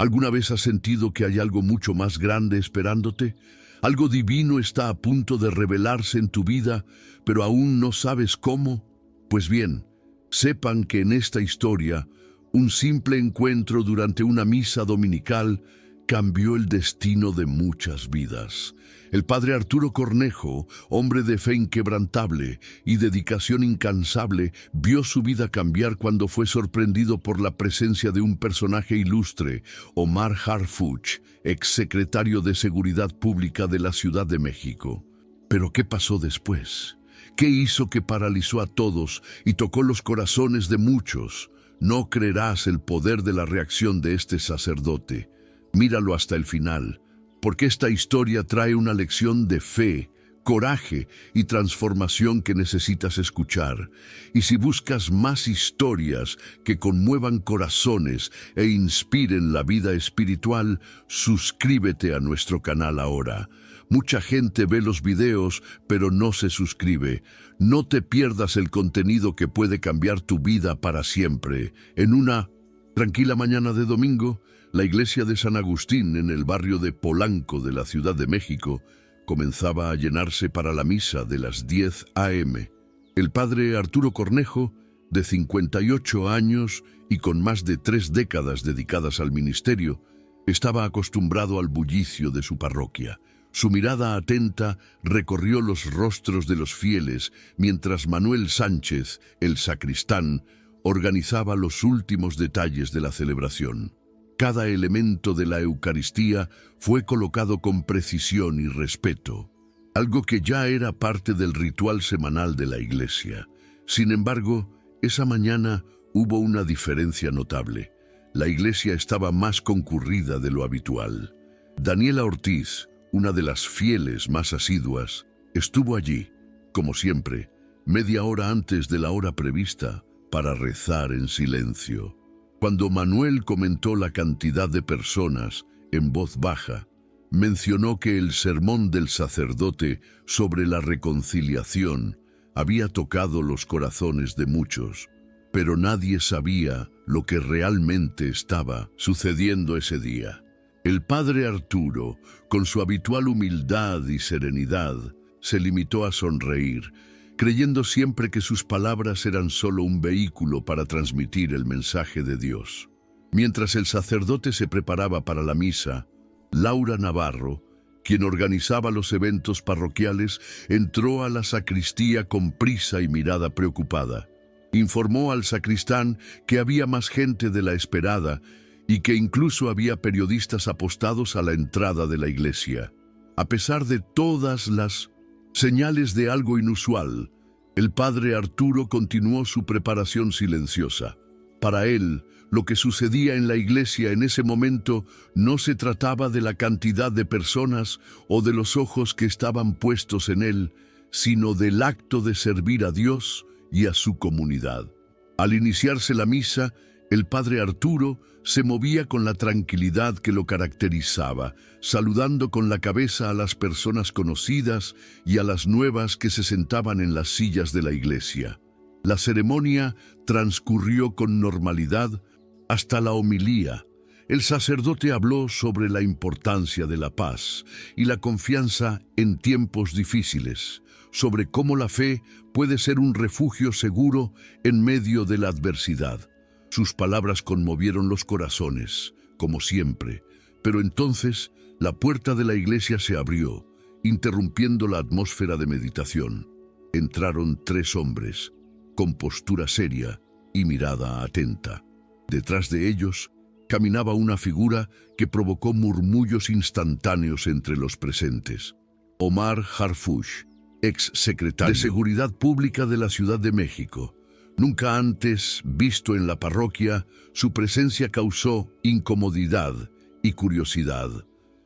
¿Alguna vez has sentido que hay algo mucho más grande esperándote? Algo divino está a punto de revelarse en tu vida, pero aún no sabes cómo. Pues bien, sepan que en esta historia, un simple encuentro durante una misa dominical cambió el destino de muchas vidas. El padre Arturo Cornejo, hombre de fe inquebrantable y dedicación incansable, vio su vida cambiar cuando fue sorprendido por la presencia de un personaje ilustre, Omar Harfuch, exsecretario de Seguridad Pública de la Ciudad de México. ¿Pero qué pasó después? ¿Qué hizo que paralizó a todos y tocó los corazones de muchos? No creerás el poder de la reacción de este sacerdote. Míralo hasta el final, porque esta historia trae una lección de fe, coraje y transformación que necesitas escuchar. Y si buscas más historias que conmuevan corazones e inspiren la vida espiritual, suscríbete a nuestro canal ahora. Mucha gente ve los videos, pero no se suscribe. No te pierdas el contenido que puede cambiar tu vida para siempre. En una tranquila mañana de domingo, la iglesia de San Agustín, en el barrio de Polanco de la Ciudad de México, comenzaba a llenarse para la misa de las 10 a.m. El padre Arturo Cornejo, de 58 años y con más de 3 décadas dedicadas al ministerio, estaba acostumbrado al bullicio de su parroquia. Su mirada atenta recorrió los rostros de los fieles mientras Manuel Sánchez, el sacristán, organizaba los últimos detalles de la celebración. Cada elemento de la Eucaristía fue colocado con precisión y respeto, algo que ya era parte del ritual semanal de la iglesia. Sin embargo, esa mañana hubo una diferencia notable. La iglesia estaba más concurrida de lo habitual. Daniela Ortiz, una de las fieles más asiduas, estuvo allí, como siempre, media hora antes de la hora prevista, para rezar en silencio. Cuando Manuel comentó la cantidad de personas en voz baja, mencionó que el sermón del sacerdote sobre la reconciliación había tocado los corazones de muchos, pero nadie sabía lo que realmente estaba sucediendo ese día. El padre Arturo, con su habitual humildad y serenidad, se limitó a sonreír, creyendo siempre que sus palabras eran solo un vehículo para transmitir el mensaje de Dios. Mientras el sacerdote se preparaba para la misa, Laura Navarro, quien organizaba los eventos parroquiales, entró a la sacristía con prisa y mirada preocupada. Informó al sacristán que había más gente de la esperada y que incluso había periodistas apostados a la entrada de la iglesia. A pesar de todas las señales de algo inusual, el padre Arturo continuó su preparación silenciosa. Para él, lo que sucedía en la iglesia en ese momento no se trataba de la cantidad de personas o de los ojos que estaban puestos en él, sino del acto de servir a Dios y a su comunidad. Al iniciarse la misa, el padre Arturo se movía con la tranquilidad que lo caracterizaba, saludando con la cabeza a las personas conocidas y a las nuevas que se sentaban en las sillas de la iglesia. La ceremonia transcurrió con normalidad hasta la homilía. El sacerdote habló sobre la importancia de la paz y la confianza en tiempos difíciles, sobre cómo la fe puede ser un refugio seguro en medio de la adversidad. Sus palabras conmovieron los corazones, como siempre, pero entonces la puerta de la iglesia se abrió, interrumpiendo la atmósfera de meditación. Entraron 3 hombres, con postura seria y mirada atenta. Detrás de ellos caminaba una figura que provocó murmullos instantáneos entre los presentes. Omar Harfuch, ex secretario de Seguridad Pública de la Ciudad de México. Nunca antes visto en la parroquia, su presencia causó incomodidad y curiosidad.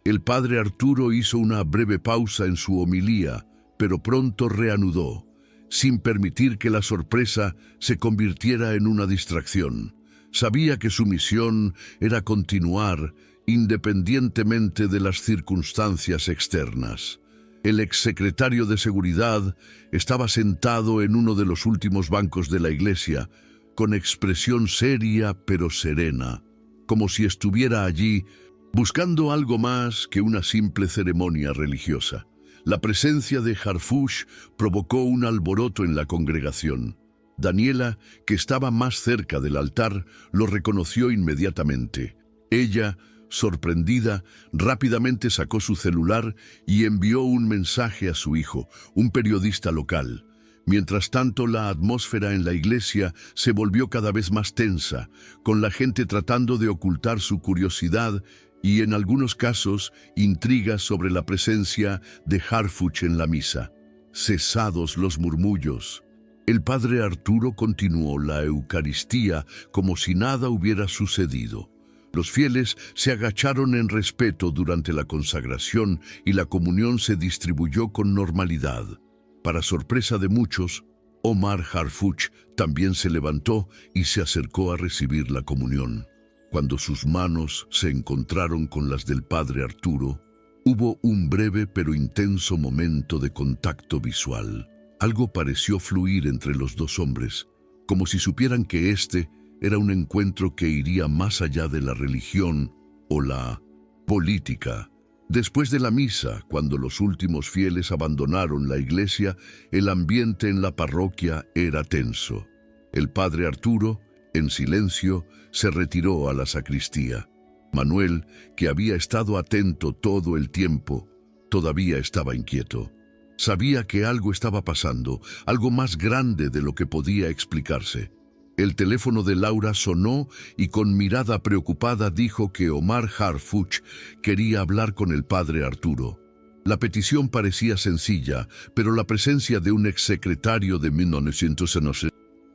El padre Arturo hizo una breve pausa en su homilía, pero pronto reanudó, sin permitir que la sorpresa se convirtiera en una distracción. Sabía que su misión era continuar independientemente de las circunstancias externas. El exsecretario de Seguridad estaba sentado en uno de los últimos bancos de la iglesia, con expresión seria pero serena. como si estuviera allí buscando algo más que una simple ceremonia religiosa. La presencia de Harfuch provocó un alboroto en la congregación. Daniela, que estaba más cerca del altar, lo reconoció inmediatamente. Ella, sorprendida, rápidamente sacó su celular y envió un mensaje a su hijo, un periodista local. Mientras tanto, la atmósfera en la iglesia se volvió cada vez más tensa, con la gente tratando de ocultar su curiosidad y, en algunos casos, intrigas sobre la presencia de Harfuch en la misa. Cesados los murmullos, el padre Arturo continuó la Eucaristía como si nada hubiera sucedido. Los fieles se agacharon en respeto durante la consagración y la comunión se distribuyó con normalidad. Para sorpresa de muchos, Omar Harfuch también se levantó y se acercó a recibir la comunión. Cuando sus manos se encontraron con las del padre Arturo, hubo un breve pero intenso momento de contacto visual. Algo pareció fluir entre los dos hombres, como si supieran que este era un encuentro que iría más allá de la religión o la política. Después de la misa, cuando los últimos fieles abandonaron la iglesia, el ambiente en la parroquia era tenso. El padre Arturo, en silencio, se retiró a la sacristía. Manuel, que había estado atento todo el tiempo, todavía estaba inquieto. Sabía que algo estaba pasando, algo más grande de lo que podía explicarse. El teléfono de Laura sonó y con mirada preocupada dijo que Omar Harfuch quería hablar con el padre Arturo. La petición parecía sencilla, pero la presencia de un exsecretario de 1911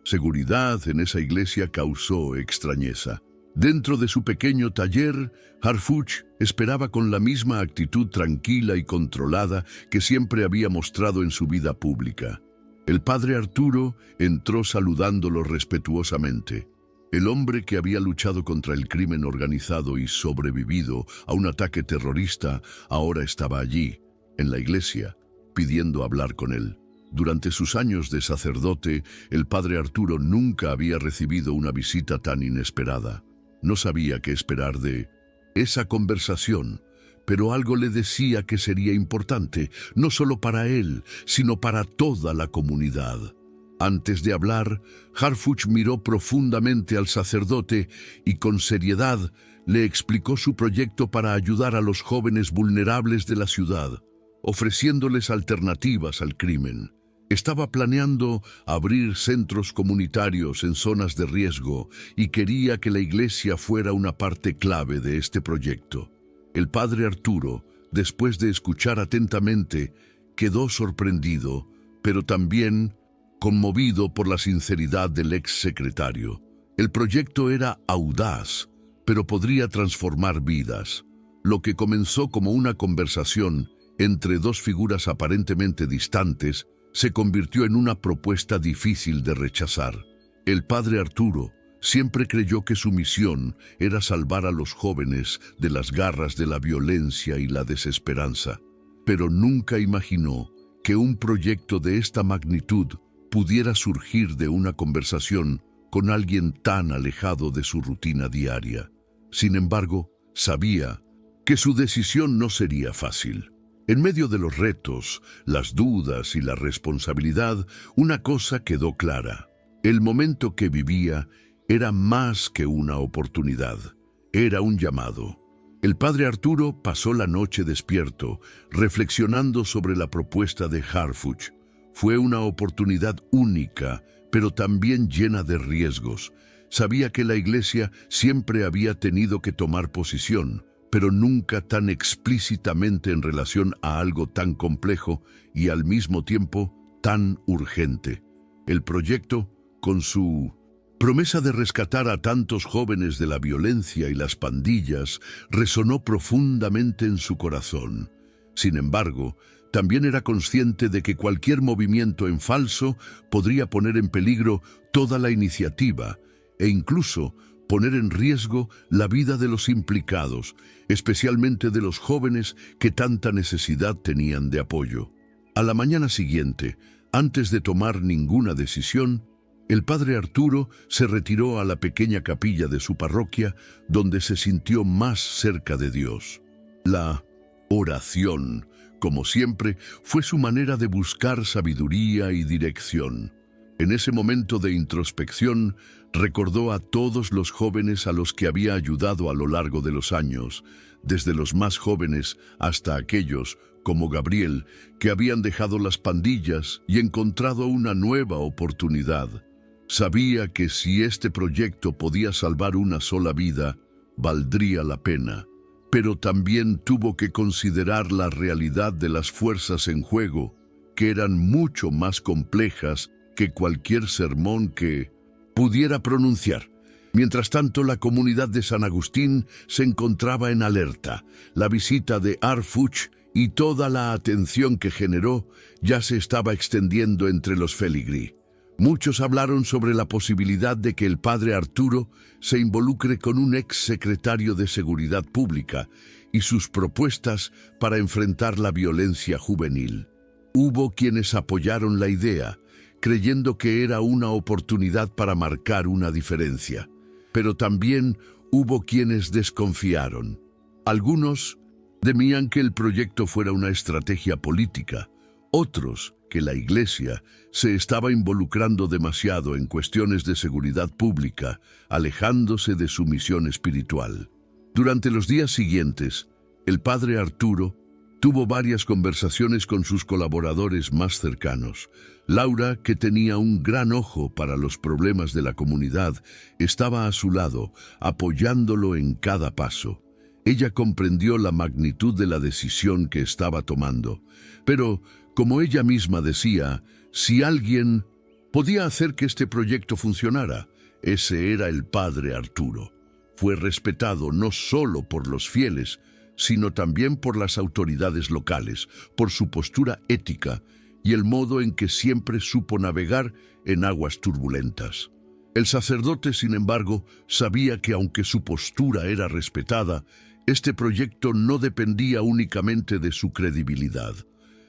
seguridad en esa iglesia causó extrañeza. Dentro de su pequeño taller, Harfuch esperaba con la misma actitud tranquila y controlada que siempre había mostrado en su vida pública. El padre Arturo entró saludándolo respetuosamente. El hombre que había luchado contra el crimen organizado y sobrevivido a un ataque terrorista ahora estaba allí, en la iglesia, pidiendo hablar con él. Durante sus años de sacerdote, el padre Arturo nunca había recibido una visita tan inesperada. No sabía qué esperar de esa conversación, pero algo le decía que sería importante, no solo para él, sino para toda la comunidad. Antes de hablar, Harfuch miró profundamente al sacerdote y con seriedad le explicó su proyecto para ayudar a los jóvenes vulnerables de la ciudad, ofreciéndoles alternativas al crimen. Estaba planeando abrir centros comunitarios en zonas de riesgo y quería que la iglesia fuera una parte clave de este proyecto. El padre Arturo, después de escuchar atentamente, quedó sorprendido, pero también conmovido por la sinceridad del exsecretario. El proyecto era audaz, pero podría transformar vidas. Lo que comenzó como una conversación entre dos figuras aparentemente distantes se convirtió en una propuesta difícil de rechazar. El padre Arturo siempre creyó que su misión era salvar a los jóvenes de las garras de la violencia y la desesperanza, pero nunca imaginó que un proyecto de esta magnitud pudiera surgir de una conversación con alguien tan alejado de su rutina diaria. Sin embargo, sabía que su decisión no sería fácil. En medio de los retos, las dudas y la responsabilidad, una cosa quedó clara. El momento que vivía era más que una oportunidad, era un llamado. El padre Arturo pasó la noche despierto, reflexionando sobre la propuesta de Harfuch. Fue una oportunidad única, pero también llena de riesgos. Sabía que la iglesia siempre había tenido que tomar posición, pero nunca tan explícitamente en relación a algo tan complejo y al mismo tiempo tan urgente. El proyecto, con su promesa de rescatar a tantos jóvenes de la violencia y las pandillas, resonó profundamente en su corazón. Sin embargo, también era consciente de que cualquier movimiento en falso podría poner en peligro toda la iniciativa e incluso poner en riesgo la vida de los implicados, especialmente de los jóvenes que tanta necesidad tenían de apoyo. A la mañana siguiente, antes de tomar ninguna decisión, El padre Arturo se retiró a la pequeña capilla de su parroquia, donde se sintió más cerca de Dios. La oración, como siempre, fue su manera de buscar sabiduría y dirección. En ese momento de introspección, recordó a todos los jóvenes a los que había ayudado a lo largo de los años, desde los más jóvenes hasta aquellos, como Gabriel, que habían dejado las pandillas y encontrado una nueva oportunidad. Sabía que si este proyecto podía salvar una sola vida, valdría la pena. Pero también tuvo que considerar la realidad de las fuerzas en juego, que eran mucho más complejas que cualquier sermón que pudiera pronunciar. Mientras tanto, la comunidad de San Agustín se encontraba en alerta. La visita de Harfuch y toda la atención que generó ya se estaba extendiendo entre los Féligri. Muchos hablaron sobre la posibilidad de que el padre Arturo se involucre con un ex secretario de Seguridad Pública y sus propuestas para enfrentar la violencia juvenil. Hubo quienes apoyaron la idea, creyendo que era una oportunidad para marcar una diferencia. Pero también hubo quienes desconfiaron. Algunos temían que el proyecto fuera una estrategia política, otros que la Iglesia se estaba involucrando demasiado en cuestiones de seguridad pública, alejándose de su misión espiritual. Durante los días siguientes, el padre Arturo tuvo varias conversaciones con sus colaboradores más cercanos. Laura, que tenía un gran ojo para los problemas de la comunidad, estaba a su lado, apoyándolo en cada paso. Ella comprendió la magnitud de la decisión que estaba tomando, pero, como ella misma decía, si alguien podía hacer que este proyecto funcionara, ese era el padre Arturo. Fue respetado no solo por los fieles, sino también por las autoridades locales, por su postura ética y el modo en que siempre supo navegar en aguas turbulentas. El sacerdote, sin embargo, sabía que aunque su postura era respetada, este proyecto no dependía únicamente de su credibilidad.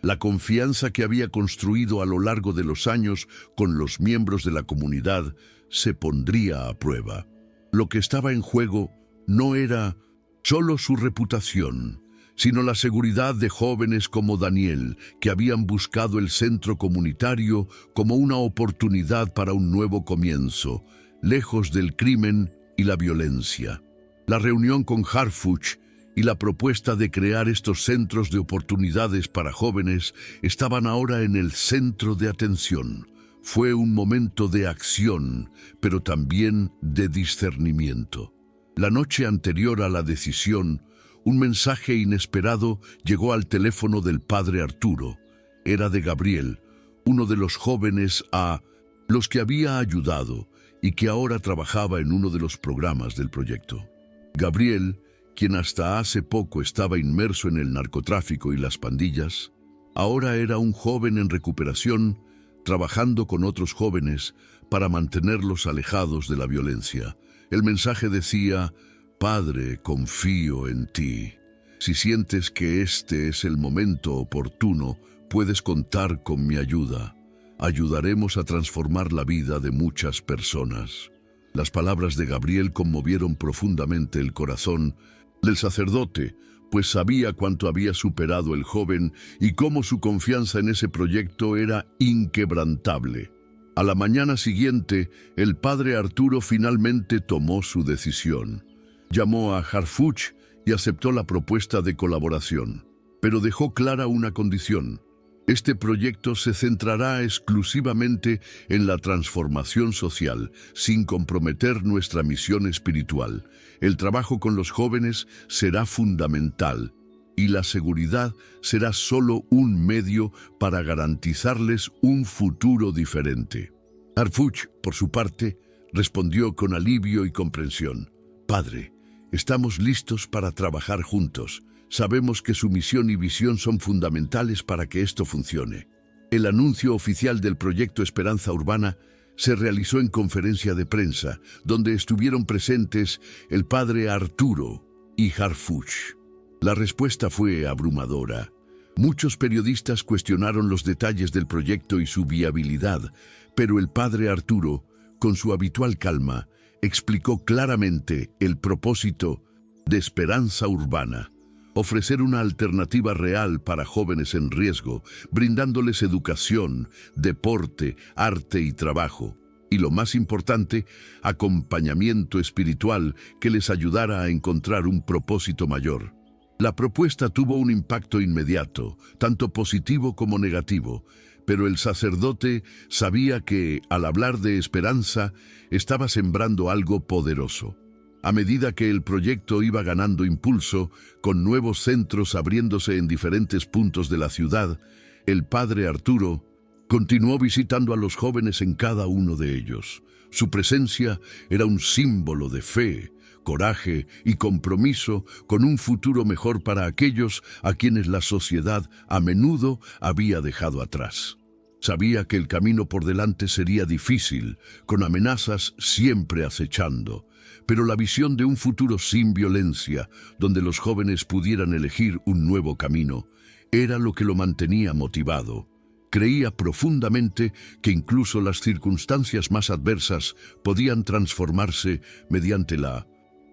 La confianza que había construido a lo largo de los años con los miembros de la comunidad se pondría a prueba. Lo que estaba en juego no era solo su reputación, sino la seguridad de jóvenes como Daniel, que habían buscado el centro comunitario como una oportunidad para un nuevo comienzo, lejos del crimen y la violencia. La reunión con Harfuch y la propuesta de crear estos centros de oportunidades para jóvenes estaban ahora en el centro de atención. Fue un momento de acción, pero también de discernimiento. La noche anterior a la decisión, un mensaje inesperado llegó al teléfono del padre Arturo. Era de Gabriel, uno de los jóvenes a los que había ayudado y que ahora trabajaba en uno de los programas del proyecto. Gabriel, quien hasta hace poco estaba inmerso en el narcotráfico y las pandillas, ahora era un joven en recuperación, trabajando con otros jóvenes para mantenerlos alejados de la violencia. El mensaje decía: Padre, confío en ti. Si sientes que este es el momento oportuno, puedes contar con mi ayuda. Ayudaremos a transformar la vida de muchas personas. Las palabras de Gabriel conmovieron profundamente el corazón del sacerdote, pues sabía cuánto había superado el joven y cómo su confianza en ese proyecto era inquebrantable. A la mañana siguiente, el padre Arturo finalmente tomó su decisión. Llamó a Harfuch y aceptó la propuesta de colaboración, pero dejó clara una condición. Este proyecto se centrará exclusivamente en la transformación social, sin comprometer nuestra misión espiritual. El trabajo con los jóvenes será fundamental, y la seguridad será solo un medio para garantizarles un futuro diferente. Harfuch, por su parte, respondió con alivio y comprensión. Padre, estamos listos para trabajar juntos. Sabemos que su misión y visión son fundamentales para que esto funcione. El anuncio oficial del proyecto Esperanza Urbana se realizó en conferencia de prensa, donde estuvieron presentes el padre Arturo y Harfuch. La respuesta fue abrumadora. Muchos periodistas cuestionaron los detalles del proyecto y su viabilidad, pero el padre Arturo con su habitual calma, explicó claramente el propósito de Esperanza Urbana: ofrecer una alternativa real para jóvenes en riesgo, brindándoles educación, deporte, arte y trabajo. Y lo más importante, acompañamiento espiritual que les ayudara a encontrar un propósito mayor. La propuesta tuvo un impacto inmediato, tanto positivo como negativo, pero el sacerdote sabía que, al hablar de esperanza, estaba sembrando algo poderoso. A medida que el proyecto iba ganando impulso, con nuevos centros abriéndose en diferentes puntos de la ciudad, el padre Arturo continuó visitando a los jóvenes en cada uno de ellos. Su presencia era un símbolo de fe, coraje y compromiso con un futuro mejor para aquellos a quienes la sociedad a menudo había dejado atrás. Sabía que el camino por delante sería difícil, con amenazas siempre acechando, pero la visión de un futuro sin violencia, donde los jóvenes pudieran elegir un nuevo camino, era lo que lo mantenía motivado. Creía profundamente que incluso las circunstancias más adversas podían transformarse mediante la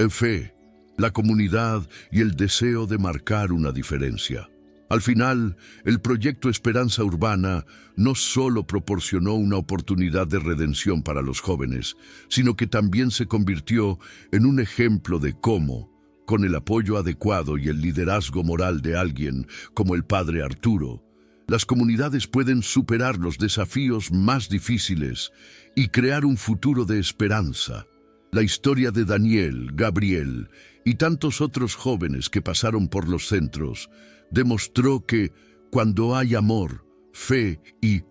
fe, la comunidad y el deseo de marcar una diferencia. Al final, el proyecto Esperanza Urbana no solo proporcionó una oportunidad de redención para los jóvenes, sino que también se convirtió en un ejemplo de cómo, con el apoyo adecuado y el liderazgo moral de alguien como el padre Arturo, las comunidades pueden superar los desafíos más difíciles y crear un futuro de esperanza. La historia de Daniel, Gabriel y tantos otros jóvenes que pasaron por los centros demostró que cuando hay amor, fe y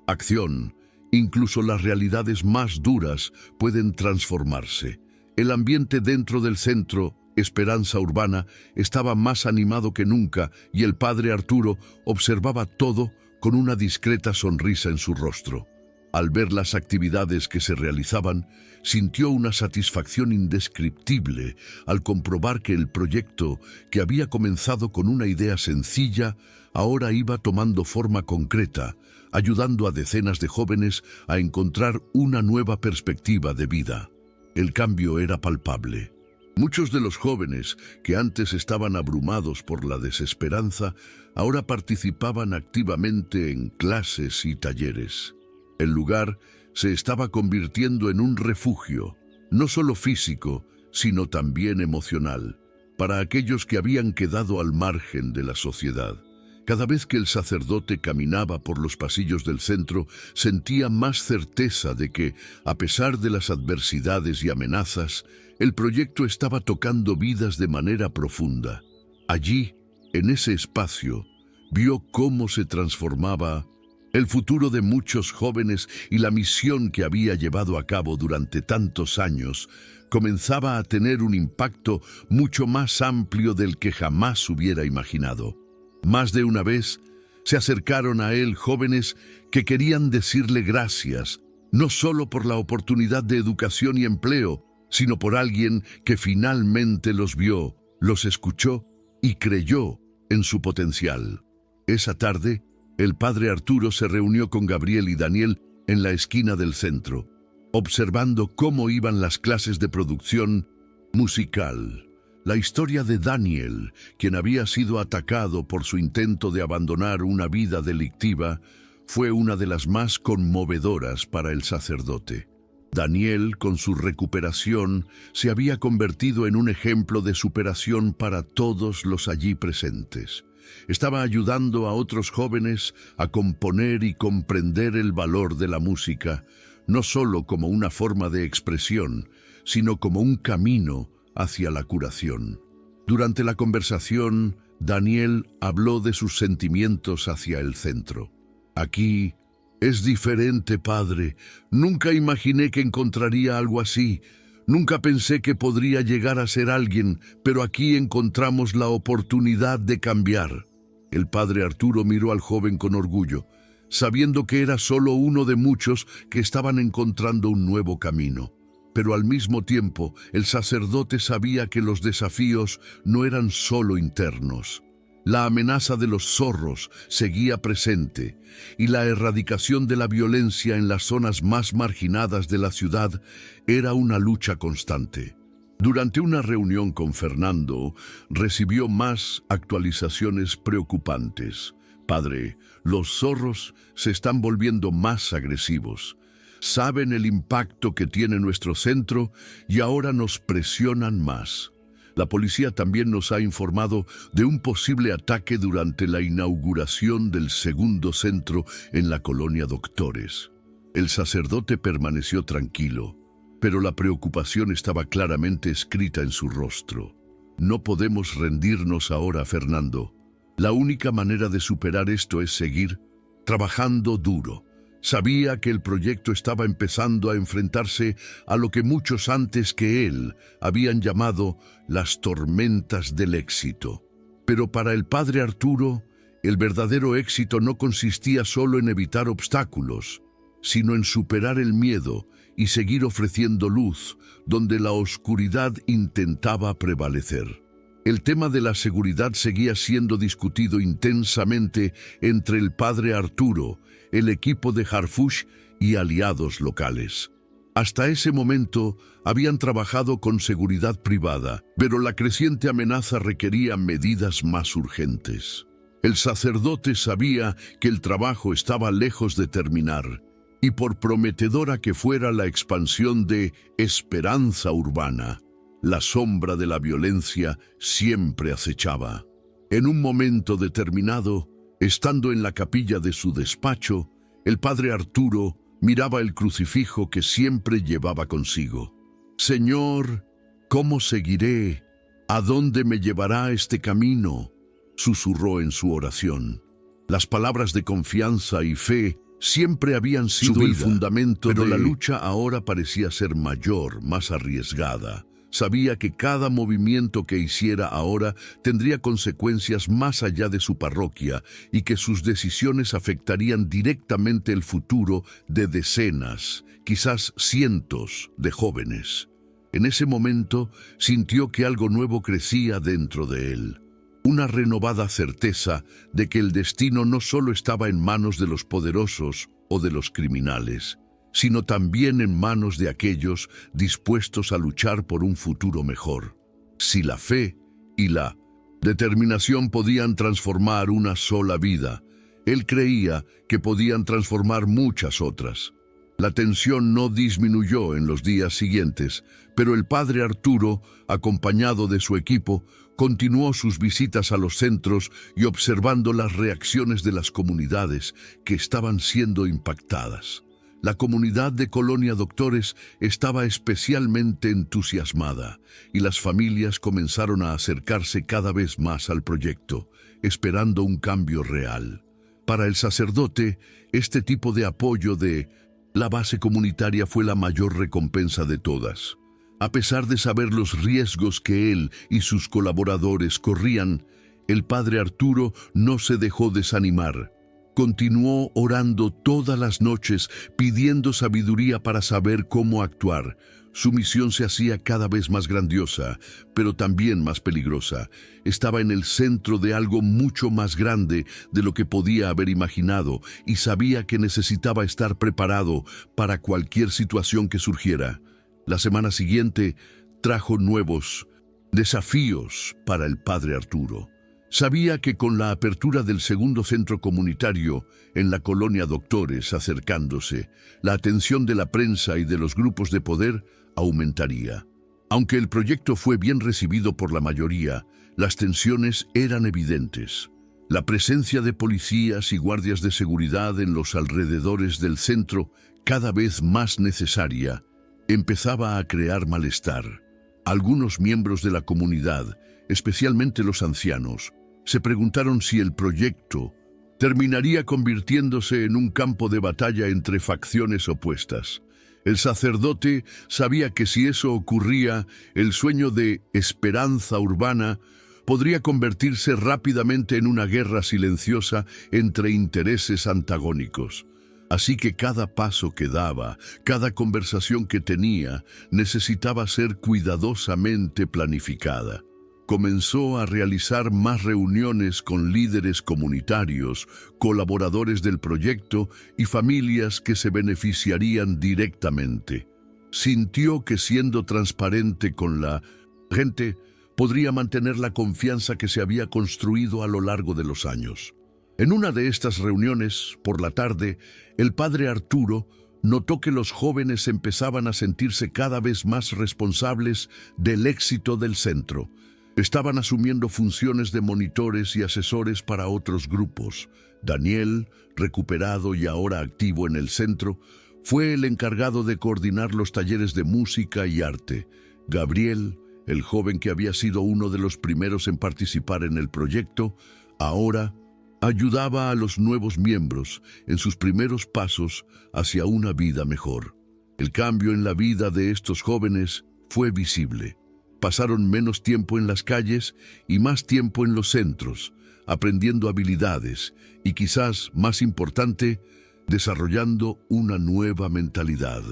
acción, incluso las realidades más duras pueden transformarse. El ambiente dentro del centro Esperanza Urbana estaba más animado que nunca y el padre Arturo observaba todo con una discreta sonrisa en su rostro. Al ver las actividades que se realizaban, sintió una satisfacción indescriptible al comprobar que el proyecto, que había comenzado con una idea sencilla, ahora iba tomando forma concreta, ayudando a decenas de jóvenes a encontrar una nueva perspectiva de vida. El cambio era palpable. Muchos de los jóvenes, que antes estaban abrumados por la desesperanza, ahora participaban activamente en clases y talleres. El lugar se estaba convirtiendo en un refugio, no solo físico, sino también emocional, para aquellos que habían quedado al margen de la sociedad. Cada vez que el sacerdote caminaba por los pasillos del centro, sentía más certeza de que, a pesar de las adversidades y amenazas, el proyecto estaba tocando vidas de manera profunda. Allí, en ese espacio, vio cómo se transformaba el futuro de muchos jóvenes y la misión que había llevado a cabo durante tantos años comenzaba a tener un impacto mucho más amplio del que jamás hubiera imaginado. Más de una vez se acercaron a él jóvenes que querían decirle gracias, no solo por la oportunidad de educación y empleo, sino por alguien que finalmente los vio, los escuchó y creyó en su potencial. Esa tarde, el padre Arturo se reunió con Gabriel y Daniel en la esquina del centro, observando cómo iban las clases de producción musical. La historia de Daniel, quien había sido atacado por su intento de abandonar una vida delictiva, fue una de las más conmovedoras para el sacerdote. Daniel, con su recuperación, se había convertido en un ejemplo de superación para todos los allí presentes. Estaba ayudando a otros jóvenes a componer y comprender el valor de la música, no solo como una forma de expresión, sino como un camino hacia la curación. Durante la conversación, Daniel habló de sus sentimientos hacia el centro. Aquí es diferente, padre. Nunca imaginé que encontraría algo así. Nunca pensé que podría llegar a ser alguien, pero aquí encontramos la oportunidad de cambiar. El padre Arturo miró al joven con orgullo, sabiendo que era solo uno de muchos que estaban encontrando un nuevo camino. Pero al mismo tiempo, el sacerdote sabía que los desafíos no eran solo internos. La amenaza de los zorros seguía presente y la erradicación de la violencia en las zonas más marginadas de la ciudad era una lucha constante. Durante una reunión con Fernando, recibió más actualizaciones preocupantes. Padre, los zorros se están volviendo más agresivos. Saben el impacto que tiene nuestro centro y ahora nos presionan más. La policía también nos ha informado de un posible ataque durante la inauguración del segundo centro en la colonia Doctores. El sacerdote permaneció tranquilo, pero la preocupación estaba claramente escrita en su rostro. No podemos rendirnos ahora, Fernando. La única manera de superar esto es seguir trabajando duro. Sabía que el proyecto estaba empezando a enfrentarse a lo que muchos antes que él habían llamado las tormentas del éxito. Pero para el padre Arturo, el verdadero éxito no consistía solo en evitar obstáculos, sino en superar el miedo y seguir ofreciendo luz donde la oscuridad intentaba prevalecer. El tema de la seguridad seguía siendo discutido intensamente entre el padre Arturo, el equipo de Harfuch y aliados locales. Hasta ese momento habían trabajado con seguridad privada, pero la creciente amenaza requería medidas más urgentes. El sacerdote sabía que el trabajo estaba lejos de terminar, y por prometedora que fuera la expansión de Esperanza Urbana, la sombra de la violencia siempre acechaba. En un momento determinado, estando en la capilla de su despacho, el padre Arturo miraba el crucifijo que siempre llevaba consigo. «Señor, ¿cómo seguiré? ¿A dónde me llevará este camino?», susurró en su oración. Las palabras de confianza y fe siempre habían sido el fundamento, pero la lucha ahora parecía ser mayor, más arriesgada. Sabía que cada movimiento que hiciera ahora tendría consecuencias más allá de su parroquia y que sus decisiones afectarían directamente el futuro de decenas, quizás cientos de jóvenes. En ese momento sintió que algo nuevo crecía dentro de él. Una renovada certeza de que el destino no solo estaba en manos de los poderosos o de los criminales, sino también en manos de aquellos dispuestos a luchar por un futuro mejor. Si la fe y la determinación podían transformar una sola vida, él creía que podían transformar muchas otras. La tensión no disminuyó en los días siguientes, pero el padre Arturo, acompañado de su equipo, continuó sus visitas a los centros y observando las reacciones de las comunidades que estaban siendo impactadas. La comunidad de Colonia Doctores estaba especialmente entusiasmada y las familias comenzaron a acercarse cada vez más al proyecto, esperando un cambio real. Para el sacerdote, este tipo de apoyo de la base comunitaria fue la mayor recompensa de todas. A pesar de saber los riesgos que él y sus colaboradores corrían, el padre Arturo no se dejó desanimar. Continuó orando todas las noches, pidiendo sabiduría para saber cómo actuar. Su misión se hacía cada vez más grandiosa, pero también más peligrosa. Estaba en el centro de algo mucho más grande de lo que podía haber imaginado y sabía que necesitaba estar preparado para cualquier situación que surgiera. La semana siguiente trajo nuevos desafíos para el padre Arturo. Sabía que con la apertura del segundo centro comunitario en la colonia Doctores acercándose, la atención de la prensa y de los grupos de poder aumentaría. Aunque el proyecto fue bien recibido por la mayoría, las tensiones eran evidentes. La presencia de policías y guardias de seguridad en los alrededores del centro, cada vez más necesaria, empezaba a crear malestar. Algunos miembros de la comunidad, especialmente los ancianos, se preguntaron si el proyecto terminaría convirtiéndose en un campo de batalla entre facciones opuestas. El sacerdote sabía que si eso ocurría, el sueño de Esperanza Urbana podría convertirse rápidamente en una guerra silenciosa entre intereses antagónicos. Así que cada paso que daba, cada conversación que tenía, necesitaba ser cuidadosamente planificada. Comenzó a realizar más reuniones con líderes comunitarios, colaboradores del proyecto y familias que se beneficiarían directamente. Sintió que siendo transparente con la gente, podría mantener la confianza que se había construido a lo largo de los años. En una de estas reuniones, por la tarde, el padre Arturo notó que los jóvenes empezaban a sentirse cada vez más responsables del éxito del centro. Estaban asumiendo funciones de monitores y asesores para otros grupos. Daniel, recuperado y ahora activo en el centro, fue el encargado de coordinar los talleres de música y arte. Gabriel, el joven que había sido uno de los primeros en participar en el proyecto, ahora ayudaba a los nuevos miembros en sus primeros pasos hacia una vida mejor. El cambio en la vida de estos jóvenes fue visible. Pasaron menos tiempo en las calles y más tiempo en los centros, aprendiendo habilidades y, quizás más importante, desarrollando una nueva mentalidad.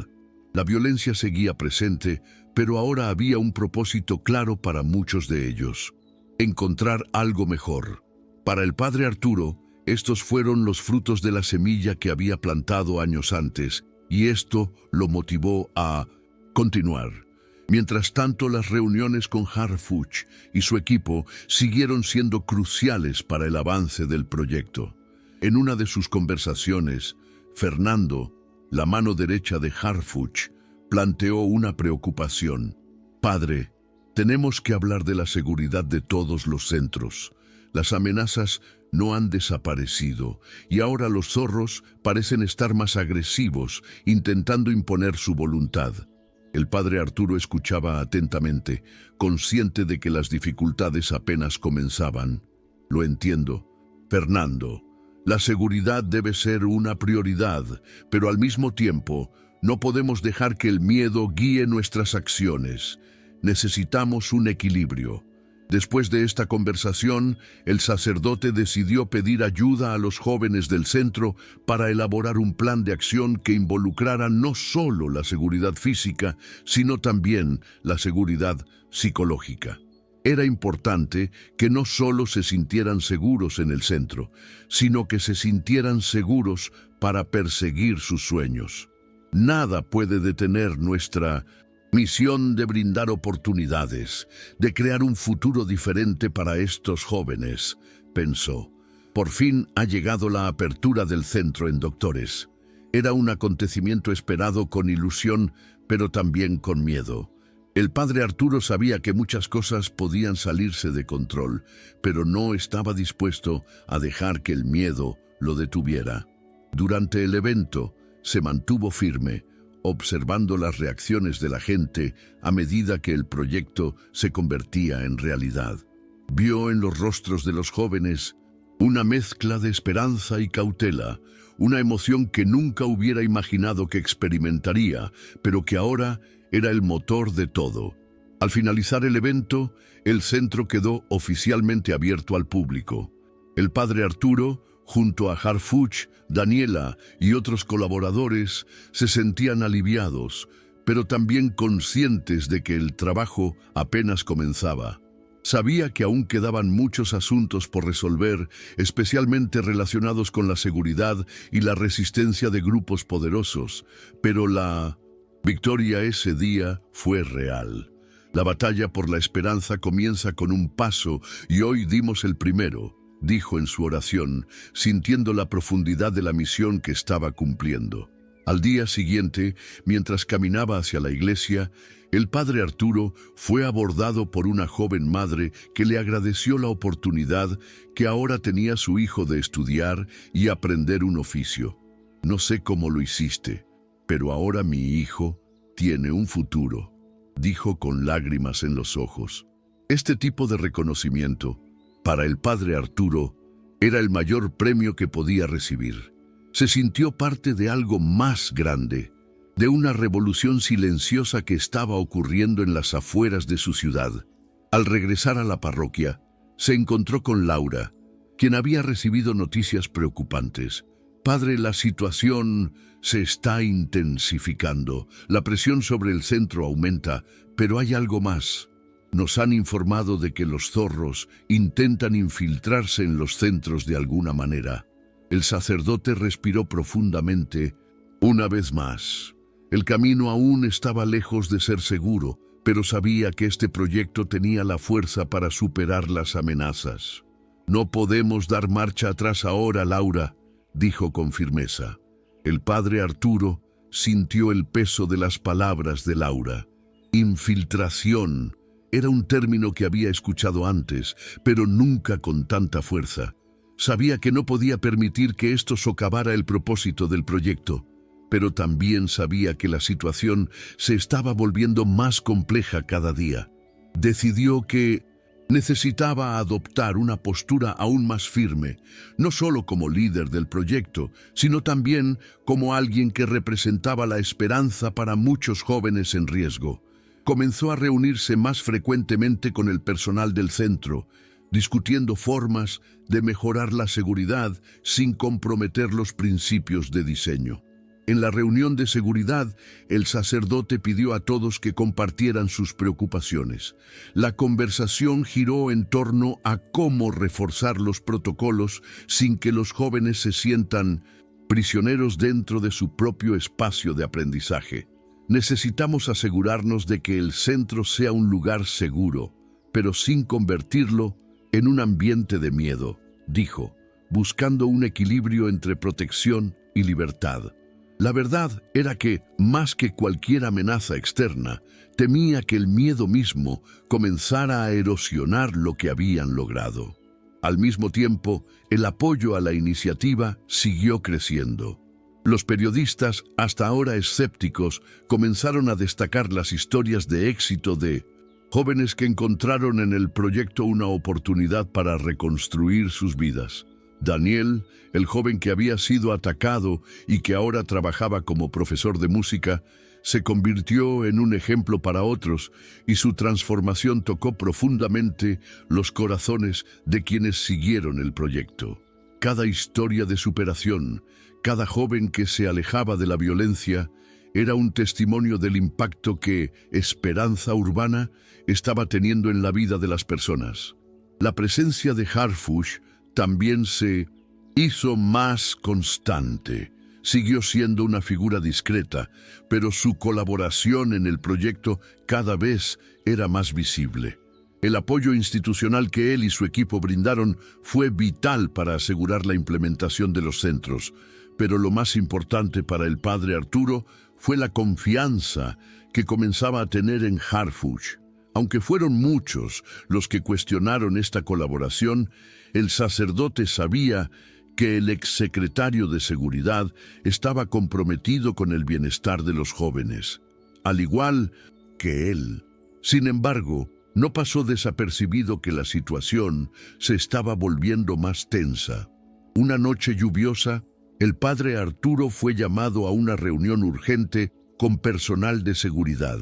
La violencia seguía presente, pero ahora había un propósito claro para muchos de ellos: encontrar algo mejor. Para el padre Arturo, estos fueron los frutos de la semilla que había plantado años antes, y esto lo motivó a continuar. Mientras tanto, las reuniones con Harfuch y su equipo siguieron siendo cruciales para el avance del proyecto. En una de sus conversaciones, Fernando, la mano derecha de Harfuch, planteó una preocupación. «Padre, tenemos que hablar de la seguridad de todos los centros. Las amenazas no han desaparecido y ahora los zorros parecen estar más agresivos, intentando imponer su voluntad». El padre Arturo escuchaba atentamente, consciente de que las dificultades apenas comenzaban. «Lo entiendo, Fernando. La seguridad debe ser una prioridad, pero al mismo tiempo no podemos dejar que el miedo guíe nuestras acciones. Necesitamos un equilibrio». Después de esta conversación, el sacerdote decidió pedir ayuda a los jóvenes del centro para elaborar un plan de acción que involucrara no solo la seguridad física, sino también la seguridad psicológica. Era importante que no solo se sintieran seguros en el centro, sino que se sintieran seguros para perseguir sus sueños. Nada puede detener nuestra misión de brindar oportunidades, de crear un futuro diferente para estos jóvenes, pensó. Por fin ha llegado la apertura del centro en Doctores. Era un acontecimiento esperado con ilusión, pero también con miedo. El padre Arturo sabía que muchas cosas podían salirse de control, pero no estaba dispuesto a dejar que el miedo lo detuviera. Durante el evento, se mantuvo firme, observando las reacciones de la gente a medida que el proyecto se convertía en realidad. Vio en los rostros de los jóvenes una mezcla de esperanza y cautela, una emoción que nunca hubiera imaginado que experimentaría, pero que ahora era el motor de todo. Al finalizar el evento, el centro quedó oficialmente abierto al público. El padre Arturo, junto a Harfuch, Daniela y otros colaboradores, se sentían aliviados, pero también conscientes de que el trabajo apenas comenzaba. Sabía que aún quedaban muchos asuntos por resolver, especialmente relacionados con la seguridad y la resistencia de grupos poderosos, pero la victoria ese día fue real. La batalla por la esperanza comienza con un paso y hoy dimos el primero, dijo en su oración, sintiendo la profundidad de la misión que estaba cumpliendo. Al día siguiente, mientras caminaba hacia la iglesia, el padre Arturo fue abordado por una joven madre que le agradeció la oportunidad que ahora tenía su hijo de estudiar y aprender un oficio. «No sé cómo lo hiciste, pero ahora mi hijo tiene un futuro», dijo con lágrimas en los ojos. Este tipo de reconocimiento, para el padre Arturo, era el mayor premio que podía recibir. Se sintió parte de algo más grande, de una revolución silenciosa que estaba ocurriendo en las afueras de su ciudad. Al regresar a la parroquia, se encontró con Laura, quien había recibido noticias preocupantes. «Padre, la situación se está intensificando. La presión sobre el centro aumenta, pero hay algo más». Nos han informado de que los zorros intentan infiltrarse en los centros de alguna manera. El sacerdote respiró profundamente una vez más. El camino aún estaba lejos de ser seguro, pero sabía que este proyecto tenía la fuerza para superar las amenazas. No podemos dar marcha atrás ahora, Laura, dijo con firmeza. El padre Arturo sintió el peso de las palabras de Laura. Infiltración era un término que había escuchado antes, pero nunca con tanta fuerza. Sabía que no podía permitir que esto socavara el propósito del proyecto, pero también sabía que la situación se estaba volviendo más compleja cada día. Decidió que necesitaba adoptar una postura aún más firme, no solo como líder del proyecto, sino también como alguien que representaba la esperanza para muchos jóvenes en riesgo. Comenzó a reunirse más frecuentemente con el personal del centro, discutiendo formas de mejorar la seguridad sin comprometer los principios de diseño. En la reunión de seguridad, el sacerdote pidió a todos que compartieran sus preocupaciones. La conversación giró en torno a cómo reforzar los protocolos sin que los jóvenes se sientan prisioneros dentro de su propio espacio de aprendizaje. Necesitamos asegurarnos de que el centro sea un lugar seguro, pero sin convertirlo en un ambiente de miedo, dijo, buscando un equilibrio entre protección y libertad. La verdad era que, más que cualquier amenaza externa, temía que el miedo mismo comenzara a erosionar lo que habían logrado. Al mismo tiempo, el apoyo a la iniciativa siguió creciendo. Los periodistas, hasta ahora escépticos, comenzaron a destacar las historias de éxito de jóvenes que encontraron en el proyecto una oportunidad para reconstruir sus vidas. Daniel, el joven que había sido atacado y que ahora trabajaba como profesor de música, se convirtió en un ejemplo para otros y su transformación tocó profundamente los corazones de quienes siguieron el proyecto. Cada historia de superación, cada joven que se alejaba de la violencia, era un testimonio del impacto que Esperanza Urbana estaba teniendo en la vida de las personas. La presencia de Harfuch también se hizo más constante. Siguió siendo una figura discreta, pero su colaboración en el proyecto cada vez era más visible. El apoyo institucional que él y su equipo brindaron fue vital para asegurar la implementación de los centros, pero lo más importante para el padre Arturo fue la confianza que comenzaba a tener en Harfuch. Aunque fueron muchos los que cuestionaron esta colaboración, el sacerdote sabía que el exsecretario de Seguridad estaba comprometido con el bienestar de los jóvenes, al igual que él. Sin embargo, no pasó desapercibido que la situación se estaba volviendo más tensa. Una noche lluviosa, el padre Arturo fue llamado a una reunión urgente con personal de seguridad.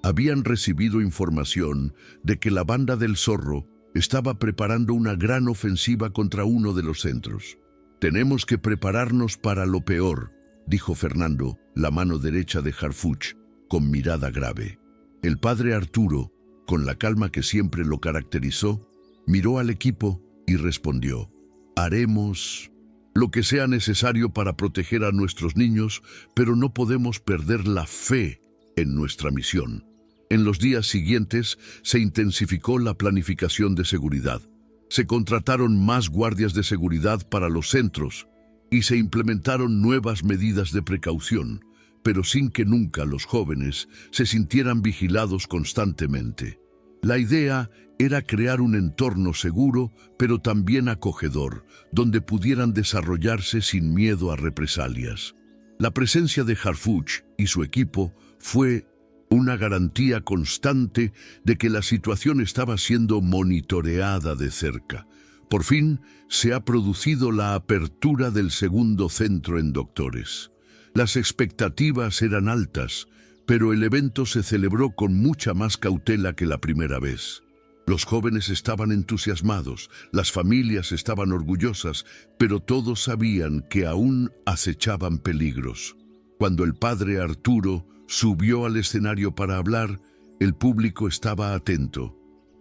Habían recibido información de que la banda del Zorro estaba preparando una gran ofensiva contra uno de los centros. «Tenemos que prepararnos para lo peor», dijo Fernando, la mano derecha de Harfuch, con mirada grave. El padre Arturo, con la calma que siempre lo caracterizó, miró al equipo y respondió: «Haremos lo que sea necesario para proteger a nuestros niños, pero no podemos perder la fe en nuestra misión». En los días siguientes se intensificó la planificación de seguridad. Se contrataron más guardias de seguridad para los centros y se implementaron nuevas medidas de precaución, pero sin que nunca los jóvenes se sintieran vigilados constantemente. La idea era crear un entorno seguro, pero también acogedor, donde pudieran desarrollarse sin miedo a represalias. La presencia de Harfuch y su equipo fue una garantía constante de que la situación estaba siendo monitoreada de cerca. Por fin se ha producido la apertura del segundo centro en Doctores. Las expectativas eran altas, pero el evento se celebró con mucha más cautela que la primera vez. Los jóvenes estaban entusiasmados, las familias estaban orgullosas, pero todos sabían que aún acechaban peligros. Cuando el padre Arturo subió al escenario para hablar, el público estaba atento.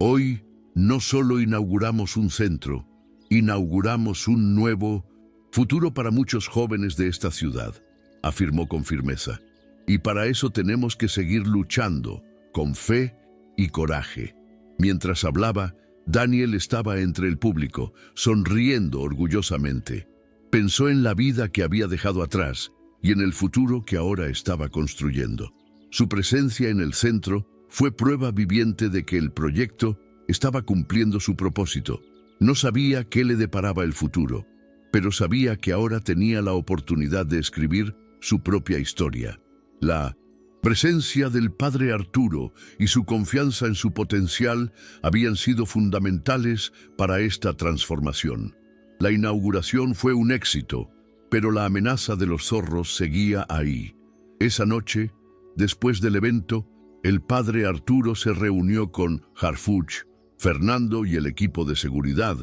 Hoy no solo inauguramos un centro, inauguramos un nuevo futuro para muchos jóvenes de esta ciudad, afirmó con firmeza. Y para eso tenemos que seguir luchando, con fe y coraje. Mientras hablaba, Daniel estaba entre el público, sonriendo orgullosamente. Pensó en la vida que había dejado atrás y en el futuro que ahora estaba construyendo. Su presencia en el centro fue prueba viviente de que el proyecto estaba cumpliendo su propósito. No sabía qué le deparaba el futuro, pero sabía que ahora tenía la oportunidad de escribir su propia historia. La presencia del padre Arturo y su confianza en su potencial habían sido fundamentales para esta transformación. La inauguración fue un éxito, pero la amenaza de los zorros seguía ahí. Esa noche, después del evento, el padre Arturo se reunió con Harfuch, Fernando y el equipo de seguridad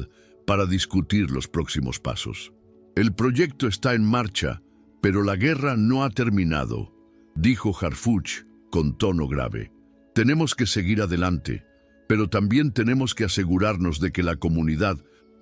para discutir los próximos pasos. El proyecto está en marcha, pero la guerra no ha terminado, dijo Harfuch con tono grave. Tenemos que seguir adelante, pero también tenemos que asegurarnos de que la comunidad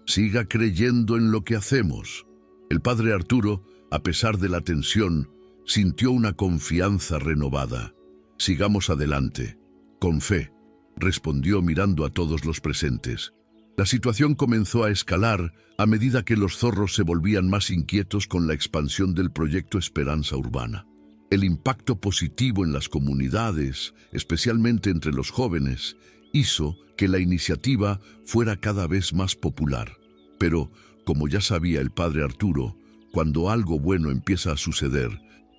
siga creyendo en lo que hacemos. El padre Arturo, a pesar de la tensión, sintió una confianza renovada. Sigamos adelante, con fe, respondió mirando a todos los presentes. La situación comenzó a escalar a medida que los zorros se volvían más inquietos con la expansión del proyecto Esperanza Urbana. El impacto positivo en las comunidades, especialmente entre los jóvenes, hizo que la iniciativa fuera cada vez más popular. Pero, como ya sabía el padre Arturo, cuando algo bueno empieza a suceder,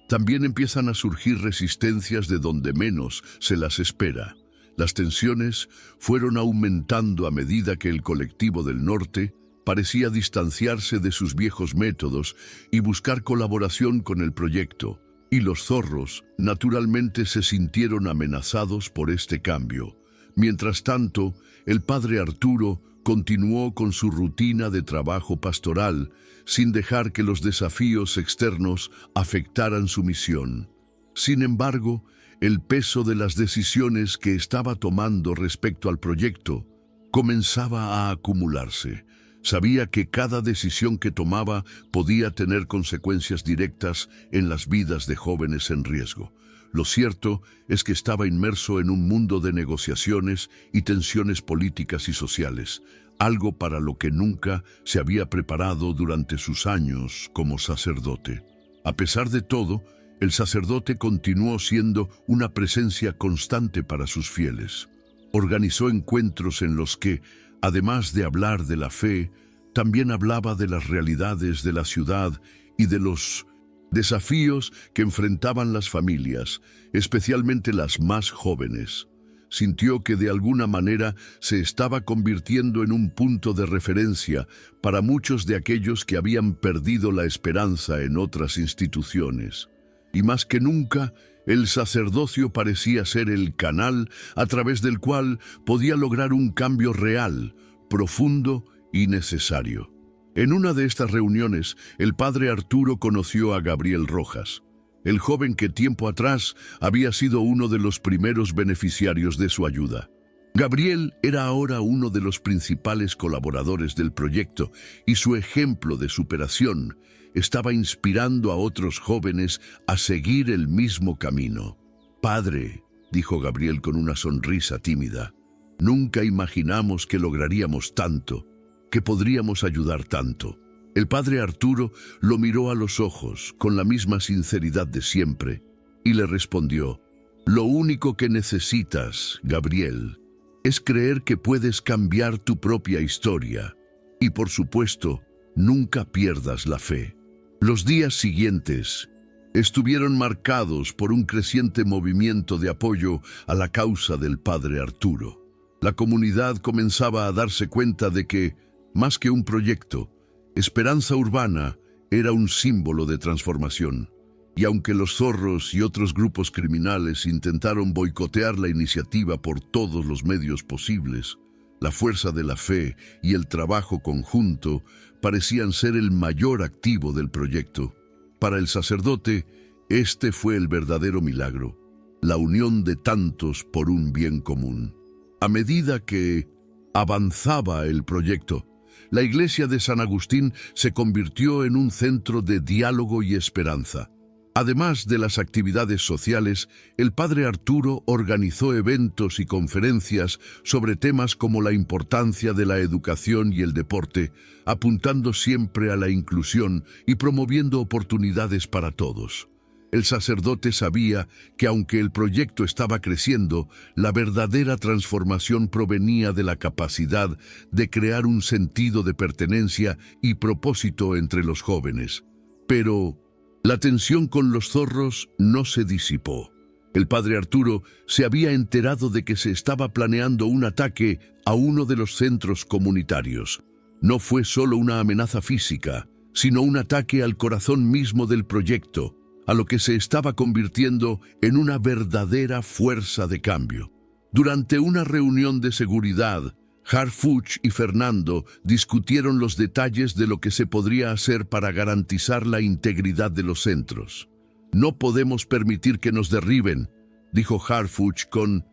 también empiezan a surgir resistencias de donde menos se las espera. Las tensiones fueron aumentando a medida que el colectivo del norte parecía distanciarse de sus viejos métodos y buscar colaboración con el proyecto, y los zorros naturalmente se sintieron amenazados por este cambio. Mientras tanto, el padre Arturo continuó con su rutina de trabajo pastoral, sin dejar que los desafíos externos afectaran su misión. Sin embargo, el peso de las decisiones que estaba tomando respecto al proyecto comenzaba a acumularse. Sabía que cada decisión que tomaba podía tener consecuencias directas en las vidas de jóvenes en riesgo. Lo cierto es que estaba inmerso en un mundo de negociaciones y tensiones políticas y sociales, algo para lo que nunca se había preparado durante sus años como sacerdote. A pesar de todo, el sacerdote continuó siendo una presencia constante para sus fieles. Organizó encuentros en los que, además de hablar de la fe, también hablaba de las realidades de la ciudad y de los desafíos que enfrentaban las familias, especialmente las más jóvenes. Sintió que de alguna manera se estaba convirtiendo en un punto de referencia para muchos de aquellos que habían perdido la esperanza en otras instituciones. Y más que nunca, el sacerdocio parecía ser el canal a través del cual podía lograr un cambio real, profundo y necesario. En una de estas reuniones, el padre Arturo conoció a Gabriel Rojas, el joven que tiempo atrás había sido uno de los primeros beneficiarios de su ayuda. Gabriel era ahora uno de los principales colaboradores del proyecto y su ejemplo de superación estaba inspirando a otros jóvenes a seguir el mismo camino. «Padre», dijo Gabriel con una sonrisa tímida, «nunca imaginamos que lograríamos tanto, que podríamos ayudar tanto». El padre Arturo lo miró a los ojos con la misma sinceridad de siempre y le respondió: «Lo único que necesitas, Gabriel, es creer que puedes cambiar tu propia historia y, por supuesto, nunca pierdas la fe». Los días siguientes estuvieron marcados por un creciente movimiento de apoyo a la causa del padre Arturo. La comunidad comenzaba a darse cuenta de que, más que un proyecto, Esperanza Urbana era un símbolo de transformación. Y aunque los zorros y otros grupos criminales intentaron boicotear la iniciativa por todos los medios posibles, la fuerza de la fe y el trabajo conjunto parecían ser el mayor activo del proyecto. Para el sacerdote, este fue el verdadero milagro, la unión de tantos por un bien común. A medida que avanzaba el proyecto, la iglesia de San Agustín se convirtió en un centro de diálogo y esperanza. Además de las actividades sociales, el padre Arturo organizó eventos y conferencias sobre temas como la importancia de la educación y el deporte, apuntando siempre a la inclusión y promoviendo oportunidades para todos. El sacerdote sabía que aunque el proyecto estaba creciendo, la verdadera transformación provenía de la capacidad de crear un sentido de pertenencia y propósito entre los jóvenes. Pero la tensión con los zorros no se disipó. El padre Arturo se había enterado de que se estaba planeando un ataque a uno de los centros comunitarios. No fue solo una amenaza física, sino un ataque al corazón mismo del proyecto, a lo que se estaba convirtiendo en una verdadera fuerza de cambio. Durante una reunión de seguridad, Harfuch y Fernando discutieron los detalles de lo que se podría hacer para garantizar la integridad de los centros. «No podemos permitir que nos derriben», dijo Harfuch con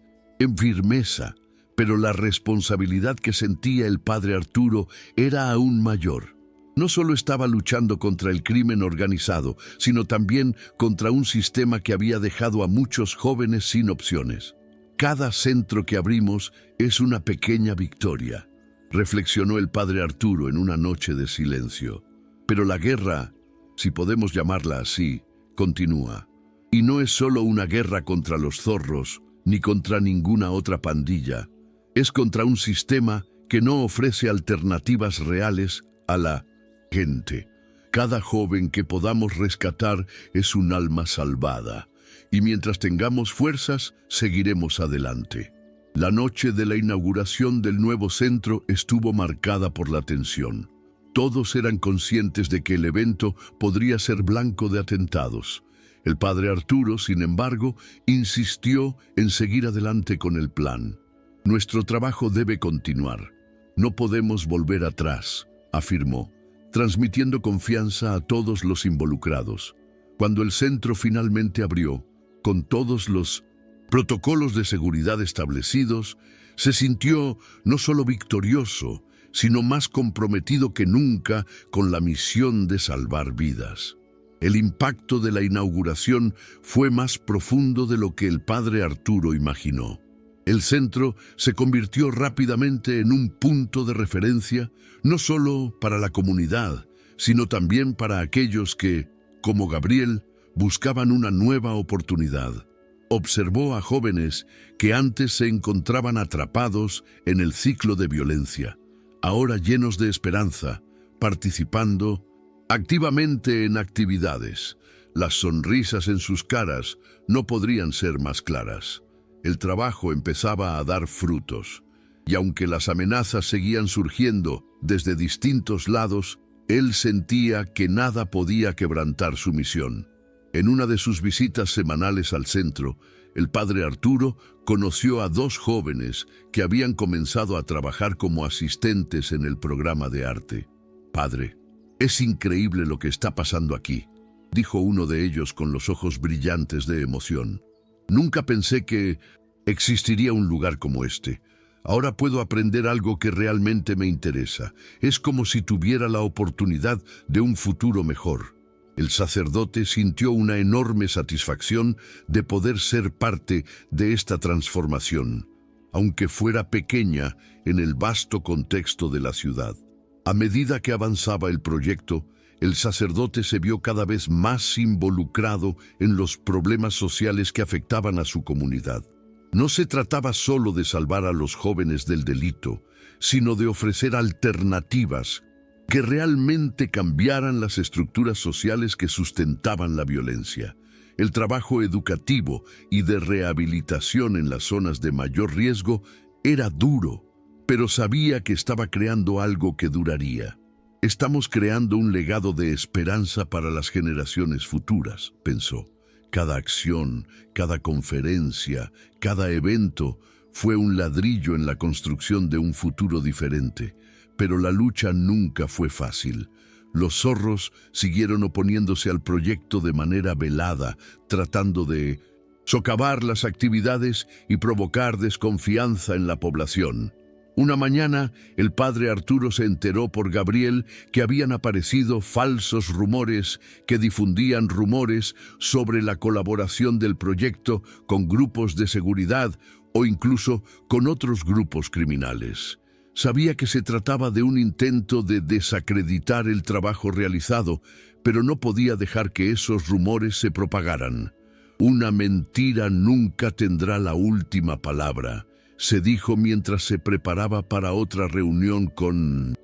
firmeza, pero la responsabilidad que sentía el padre Arturo era aún mayor. No solo estaba luchando contra el crimen organizado, sino también contra un sistema que había dejado a muchos jóvenes sin opciones. «Cada centro que abrimos es una pequeña victoria», reflexionó el padre Arturo en una noche de silencio. Pero la guerra, si podemos llamarla así, continúa. Y no es solo una guerra contra los zorros, ni contra ninguna otra pandilla. Es contra un sistema que no ofrece alternativas reales a la gente. Cada joven que podamos rescatar es un alma salvada. Y mientras tengamos fuerzas, seguiremos adelante. La noche de la inauguración del nuevo centro estuvo marcada por la tensión. Todos eran conscientes de que el evento podría ser blanco de atentados. El padre Arturo, sin embargo, insistió en seguir adelante con el plan. «Nuestro trabajo debe continuar. No podemos volver atrás», afirmó, transmitiendo confianza a todos los involucrados. Cuando el centro finalmente abrió, con todos los protocolos de seguridad establecidos, se sintió no solo victorioso, sino más comprometido que nunca con la misión de salvar vidas. El impacto de la inauguración fue más profundo de lo que el padre Arturo imaginó. El centro se convirtió rápidamente en un punto de referencia, no solo para la comunidad, sino también para aquellos que, como Gabriel, buscaban una nueva oportunidad. Observó a jóvenes que antes se encontraban atrapados en el ciclo de violencia, ahora llenos de esperanza, participando activamente en actividades. Las sonrisas en sus caras no podrían ser más claras. El trabajo empezaba a dar frutos, y aunque las amenazas seguían surgiendo desde distintos lados, él sentía que nada podía quebrantar su misión. En una de sus visitas semanales al centro, el padre Arturo conoció a dos jóvenes que habían comenzado a trabajar como asistentes en el programa de arte. «Padre, es increíble lo que está pasando aquí», dijo uno de ellos con los ojos brillantes de emoción. «Nunca pensé que existiría un lugar como este. Ahora puedo aprender algo que realmente me interesa. Es como si tuviera la oportunidad de un futuro mejor». El sacerdote sintió una enorme satisfacción de poder ser parte de esta transformación, aunque fuera pequeña en el vasto contexto de la ciudad. A medida que avanzaba el proyecto, el sacerdote se vio cada vez más involucrado en los problemas sociales que afectaban a su comunidad. No se trataba solo de salvar a los jóvenes del delito, sino de ofrecer alternativas que realmente cambiaran las estructuras sociales que sustentaban la violencia. El trabajo educativo y de rehabilitación en las zonas de mayor riesgo era duro, pero sabía que estaba creando algo que duraría. «Estamos creando un legado de esperanza para las generaciones futuras», pensó. Cada acción, cada conferencia, cada evento fue un ladrillo en la construcción de un futuro diferente. Pero la lucha nunca fue fácil. Los zorros siguieron oponiéndose al proyecto de manera velada, tratando de socavar las actividades y provocar desconfianza en la población. Una mañana, el padre Arturo se enteró por Gabriel que habían aparecido falsos rumores que difundían rumores sobre la colaboración del proyecto con grupos de seguridad o incluso con otros grupos criminales. Sabía que se trataba de un intento de desacreditar el trabajo realizado, pero no podía dejar que esos rumores se propagaran. Una mentira nunca tendrá la última palabra, se dijo mientras se preparaba para otra reunión con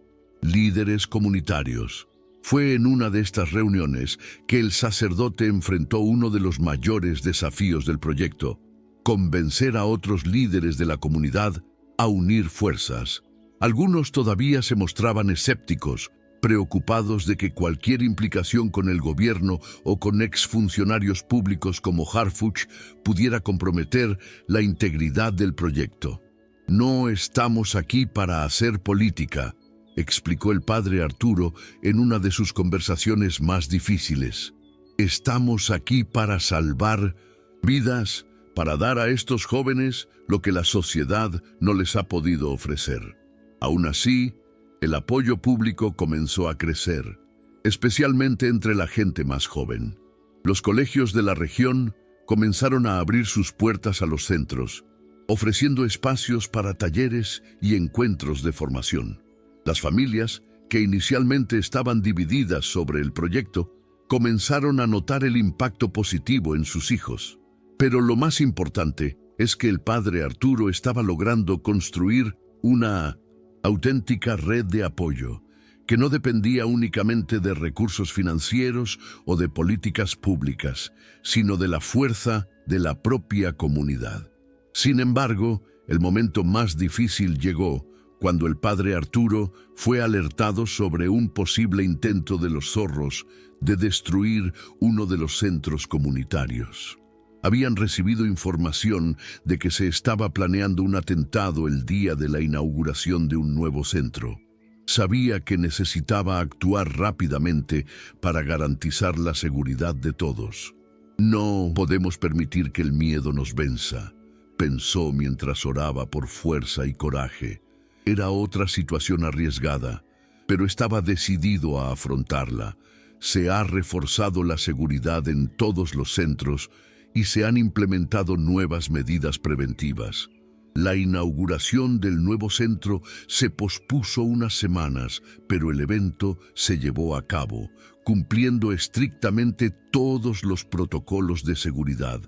líderes comunitarios. Fue en una de estas reuniones que el sacerdote enfrentó uno de los mayores desafíos del proyecto: convencer a otros líderes de la comunidad a unir fuerzas. Algunos todavía se mostraban escépticos, preocupados de que cualquier implicación con el gobierno o con exfuncionarios públicos como Harfuch pudiera comprometer la integridad del proyecto. «No estamos aquí para hacer política», explicó el padre Arturo en una de sus conversaciones más difíciles. «Estamos aquí para salvar vidas, para dar a estos jóvenes lo que la sociedad no les ha podido ofrecer». Aún así, el apoyo público comenzó a crecer, especialmente entre la gente más joven. Los colegios de la región comenzaron a abrir sus puertas a los centros, ofreciendo espacios para talleres y encuentros de formación. Las familias, que inicialmente estaban divididas sobre el proyecto, comenzaron a notar el impacto positivo en sus hijos. Pero lo más importante es que el padre Arturo estaba logrando construir una auténtica red de apoyo, que no dependía únicamente de recursos financieros o de políticas públicas, sino de la fuerza de la propia comunidad. Sin embargo, el momento más difícil llegó cuando el padre Arturo fue alertado sobre un posible intento de los zorros de destruir uno de los centros comunitarios. Habían recibido información de que se estaba planeando un atentado el día de la inauguración de un nuevo centro. Sabía que necesitaba actuar rápidamente para garantizar la seguridad de todos. «No podemos permitir que el miedo nos venza», pensó mientras oraba por fuerza y coraje. Era otra situación arriesgada, pero estaba decidido a afrontarla. Se ha reforzado la seguridad en todos los centros y se han implementado nuevas medidas preventivas. La inauguración del nuevo centro se pospuso unas semanas, pero el evento se llevó a cabo, cumpliendo estrictamente todos los protocolos de seguridad.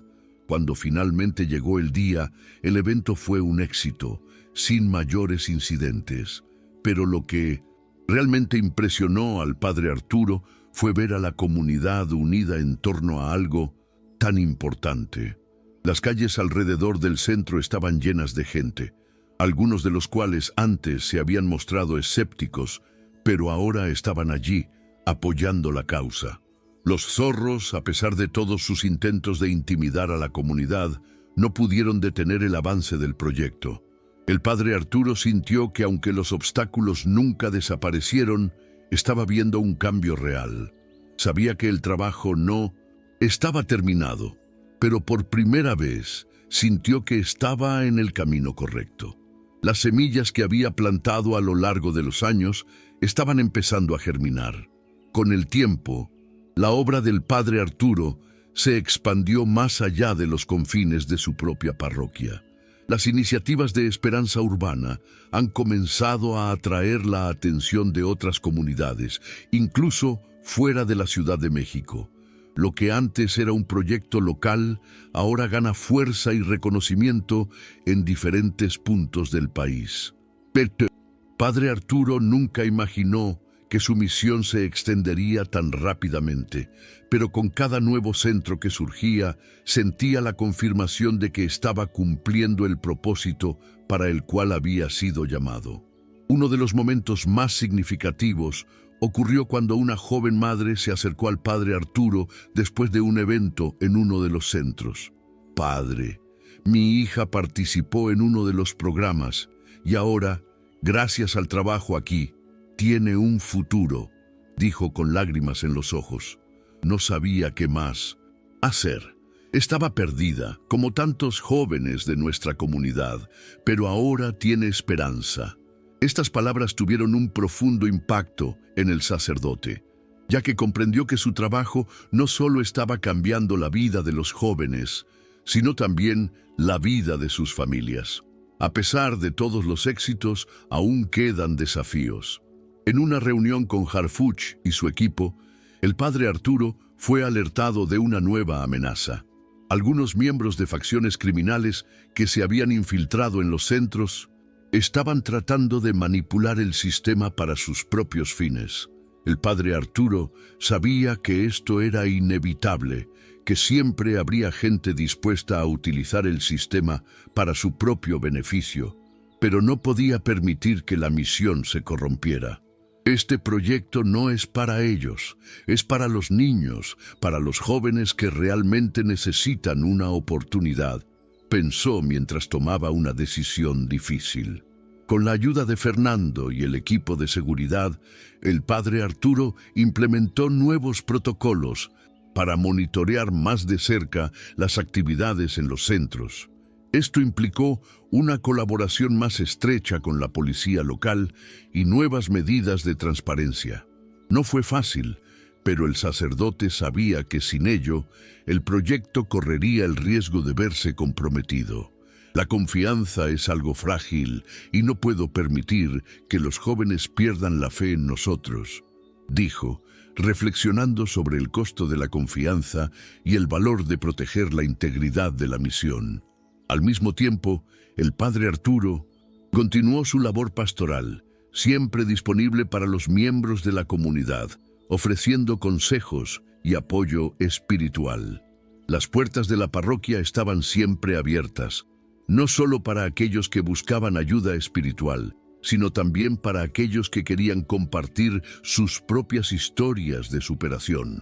Cuando finalmente llegó el día, el evento fue un éxito, sin mayores incidentes. Pero lo que realmente impresionó al padre Arturo fue ver a la comunidad unida en torno a algo tan importante. Las calles alrededor del centro estaban llenas de gente, algunos de los cuales antes se habían mostrado escépticos, pero ahora estaban allí, apoyando la causa. Los zorros, a pesar de todos sus intentos de intimidar a la comunidad, no pudieron detener el avance del proyecto. El padre Arturo sintió que aunque los obstáculos nunca desaparecieron, estaba viendo un cambio real. Sabía que el trabajo no estaba terminado, pero por primera vez sintió que estaba en el camino correcto. Las semillas que había plantado a lo largo de los años estaban empezando a germinar. Con el tiempo, la obra del padre Arturo se expandió más allá de los confines de su propia parroquia. Las iniciativas de Esperanza Urbana han comenzado a atraer la atención de otras comunidades, incluso fuera de la Ciudad de México. Lo que antes era un proyecto local, ahora gana fuerza y reconocimiento en diferentes puntos del país. Pero padre Arturo nunca imaginó que su misión se extendería tan rápidamente, pero con cada nuevo centro que surgía, sentía la confirmación de que estaba cumpliendo el propósito para el cual había sido llamado. Uno de los momentos más significativos ocurrió cuando una joven madre se acercó al padre Arturo después de un evento en uno de los centros. «Padre, mi hija participó en uno de los programas y ahora, gracias al trabajo aquí, tiene un futuro», dijo con lágrimas en los ojos. No sabía qué más hacer. Estaba perdida, como tantos jóvenes de nuestra comunidad, pero ahora tiene esperanza. Estas palabras tuvieron un profundo impacto en el sacerdote, ya que comprendió que su trabajo no solo estaba cambiando la vida de los jóvenes, sino también la vida de sus familias. A pesar de todos los éxitos, aún quedan desafíos. En una reunión con Harfuch y su equipo, el padre Arturo fue alertado de una nueva amenaza. Algunos miembros de facciones criminales que se habían infiltrado en los centros estaban tratando de manipular el sistema para sus propios fines. El padre Arturo sabía que esto era inevitable, que siempre habría gente dispuesta a utilizar el sistema para su propio beneficio, pero no podía permitir que la misión se corrompiera. Este proyecto no es para ellos, es para los niños, para los jóvenes que realmente necesitan una oportunidad, pensó mientras tomaba una decisión difícil. Con la ayuda de Fernando y el equipo de seguridad, el padre Arturo implementó nuevos protocolos para monitorear más de cerca las actividades en los centros. Esto implicó una colaboración más estrecha con la policía local y nuevas medidas de transparencia. No fue fácil, pero el sacerdote sabía que sin ello, el proyecto correría el riesgo de verse comprometido. La confianza es algo frágil y no puedo permitir que los jóvenes pierdan la fe en nosotros, dijo, reflexionando sobre el costo de la confianza y el valor de proteger la integridad de la misión. Al mismo tiempo, el padre Arturo continuó su labor pastoral, siempre disponible para los miembros de la comunidad, ofreciendo consejos y apoyo espiritual. Las puertas de la parroquia estaban siempre abiertas, no solo para aquellos que buscaban ayuda espiritual, sino también para aquellos que querían compartir sus propias historias de superación.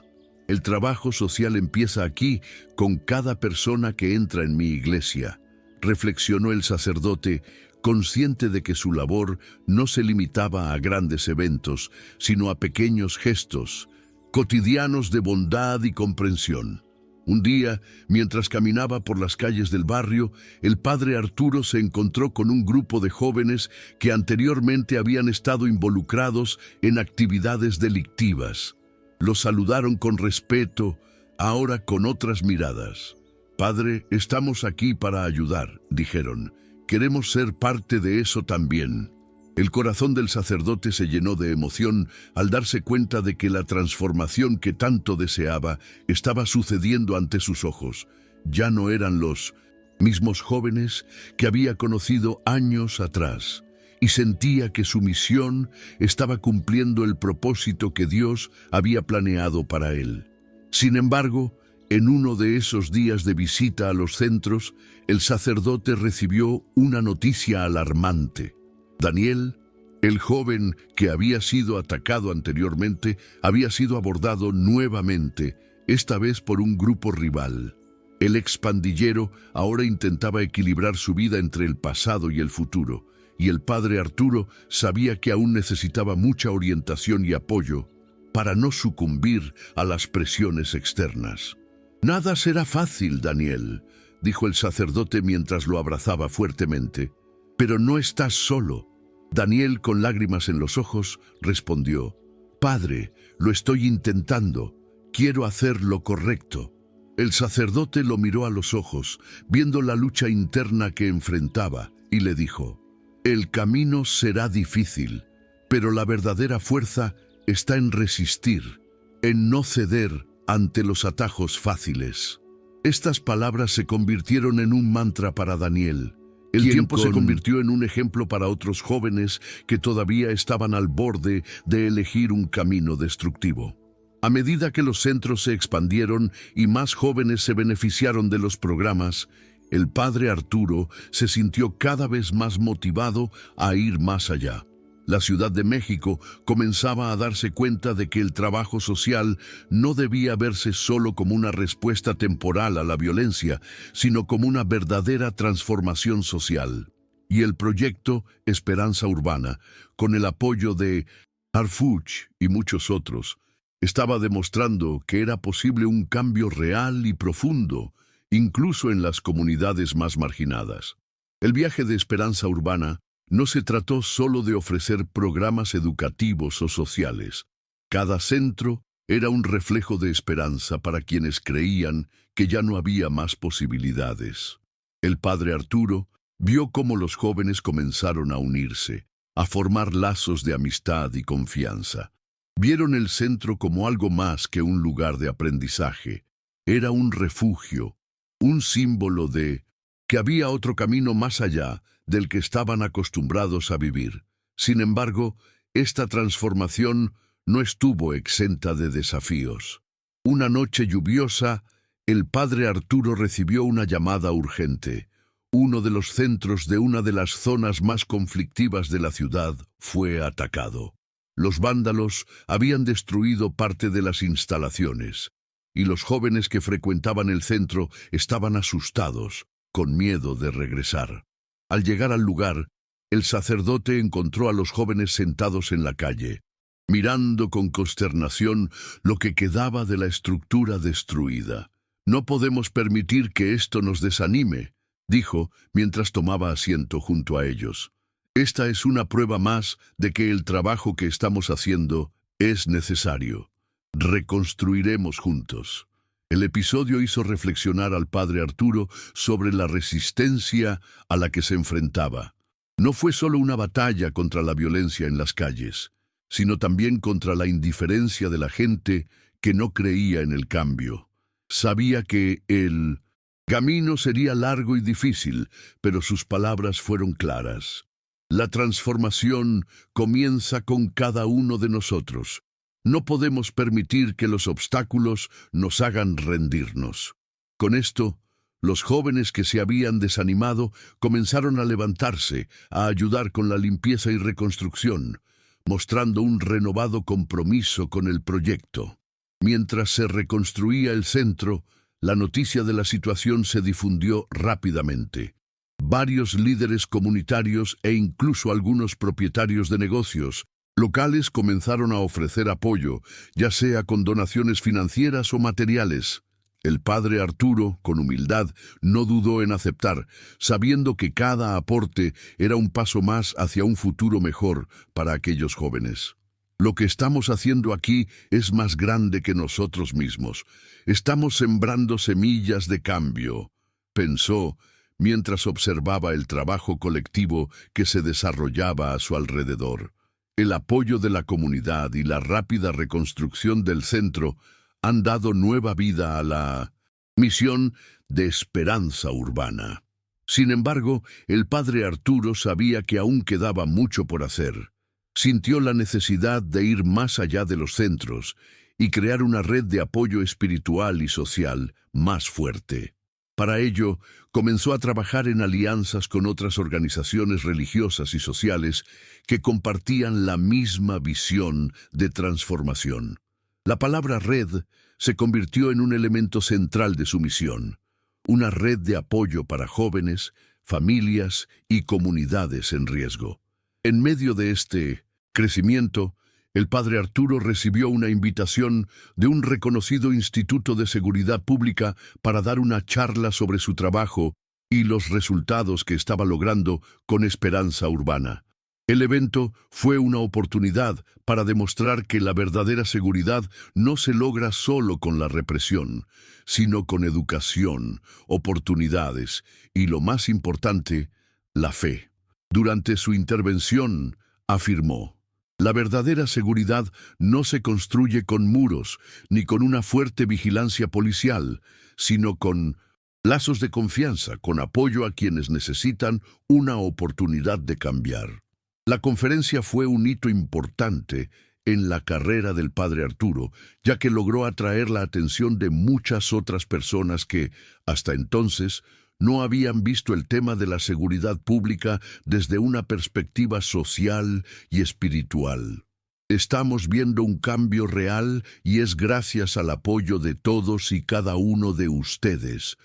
El trabajo social empieza aquí con cada persona que entra en mi iglesia, reflexionó el sacerdote, consciente de que su labor no se limitaba a grandes eventos, sino a pequeños gestos, cotidianos de bondad y comprensión. Un día, mientras caminaba por las calles del barrio, el padre Arturo se encontró con un grupo de jóvenes que anteriormente habían estado involucrados en actividades delictivas. Los saludaron con respeto, ahora con otras miradas. «Padre, estamos aquí para ayudar», dijeron. «Queremos ser parte de eso también». El corazón del sacerdote se llenó de emoción al darse cuenta de que la transformación que tanto deseaba estaba sucediendo ante sus ojos. Ya no eran los mismos jóvenes que había conocido años atrás, y sentía que su misión estaba cumpliendo el propósito que Dios había planeado para él. Sin embargo, en uno de esos días de visita a los centros, el sacerdote recibió una noticia alarmante. Daniel, el joven que había sido atacado anteriormente, había sido abordado nuevamente, esta vez por un grupo rival. El expandillero ahora intentaba equilibrar su vida entre el pasado y el futuro, y el padre Arturo sabía que aún necesitaba mucha orientación y apoyo para no sucumbir a las presiones externas. «Nada será fácil, Daniel», dijo el sacerdote mientras lo abrazaba fuertemente. «Pero no estás solo». Daniel, con lágrimas en los ojos, respondió: «Padre, lo estoy intentando. Quiero hacer lo correcto». El sacerdote lo miró a los ojos, viendo la lucha interna que enfrentaba, y le dijo: «El camino será difícil, pero la verdadera fuerza está en resistir, en no ceder ante los atajos fáciles». Estas palabras se convirtieron en un mantra para Daniel. El tiempo se convirtió en un ejemplo para otros jóvenes que todavía estaban al borde de elegir un camino destructivo. A medida que los centros se expandieron y más jóvenes se beneficiaron de los programas, el padre Arturo se sintió cada vez más motivado a ir más allá. La Ciudad de México comenzaba a darse cuenta de que el trabajo social no debía verse solo como una respuesta temporal a la violencia, sino como una verdadera transformación social. Y el proyecto Esperanza Urbana, con el apoyo de Harfuch y muchos otros, estaba demostrando que era posible un cambio real y profundo, incluso en las comunidades más marginadas. El viaje de Esperanza Urbana no se trató solo de ofrecer programas educativos o sociales. Cada centro era un reflejo de esperanza para quienes creían que ya no había más posibilidades. El padre Arturo vio cómo los jóvenes comenzaron a unirse, a formar lazos de amistad y confianza. Vieron el centro como algo más que un lugar de aprendizaje. Era un refugio, un símbolo de que había otro camino más allá del que estaban acostumbrados a vivir. Sin embargo, esta transformación no estuvo exenta de desafíos. Una noche lluviosa, el padre Arturo recibió una llamada urgente. Uno de los centros de una de las zonas más conflictivas de la ciudad fue atacado. Los vándalos habían destruido parte de las instalaciones, y los jóvenes que frecuentaban el centro estaban asustados, con miedo de regresar. Al llegar al lugar, el sacerdote encontró a los jóvenes sentados en la calle, mirando con consternación lo que quedaba de la estructura destruida. «No podemos permitir que esto nos desanime», dijo mientras tomaba asiento junto a ellos. «Esta es una prueba más de que el trabajo que estamos haciendo es necesario. Reconstruiremos juntos». El episodio hizo reflexionar al padre Arturo sobre la resistencia a la que se enfrentaba. No fue solo una batalla contra la violencia en las calles, sino también contra la indiferencia de la gente que no creía en el cambio. Sabía que el camino sería largo y difícil, pero sus palabras fueron claras. La transformación comienza con cada uno de nosotros. No podemos permitir que los obstáculos nos hagan rendirnos. Con esto, los jóvenes que se habían desanimado comenzaron a levantarse, a ayudar con la limpieza y reconstrucción, mostrando un renovado compromiso con el proyecto. Mientras se reconstruía el centro, la noticia de la situación se difundió rápidamente. Varios líderes comunitarios e incluso algunos propietarios de negocios locales comenzaron a ofrecer apoyo, ya sea con donaciones financieras o materiales. El padre Arturo, con humildad, no dudó en aceptar, sabiendo que cada aporte era un paso más hacia un futuro mejor para aquellos jóvenes. «Lo que estamos haciendo aquí es más grande que nosotros mismos. Estamos sembrando semillas de cambio», pensó mientras observaba el trabajo colectivo que se desarrollaba a su alrededor. El apoyo de la comunidad y la rápida reconstrucción del centro han dado nueva vida a la misión de Esperanza Urbana. Sin embargo, el padre Arturo sabía que aún quedaba mucho por hacer. Sintió la necesidad de ir más allá de los centros y crear una red de apoyo espiritual y social más fuerte. Para ello, comenzó a trabajar en alianzas con otras organizaciones religiosas y sociales que compartían la misma visión de transformación. La palabra red se convirtió en un elemento central de su misión, una red de apoyo para jóvenes, familias y comunidades en riesgo. En medio de este crecimiento, el padre Arturo recibió una invitación de un reconocido instituto de seguridad pública para dar una charla sobre su trabajo y los resultados que estaba logrando con Esperanza Urbana. El evento fue una oportunidad para demostrar que la verdadera seguridad no se logra solo con la represión, sino con educación, oportunidades y, lo más importante, la fe. Durante su intervención, afirmó: «La verdadera seguridad no se construye con muros ni con una fuerte vigilancia policial, sino con lazos de confianza, con apoyo a quienes necesitan una oportunidad de cambiar». La conferencia fue un hito importante en la carrera del padre Arturo, ya que logró atraer la atención de muchas otras personas que, hasta entonces, no habían visto el tema de la seguridad pública desde una perspectiva social y espiritual. «Estamos viendo un cambio real y es gracias al apoyo de todos y cada uno de ustedes»,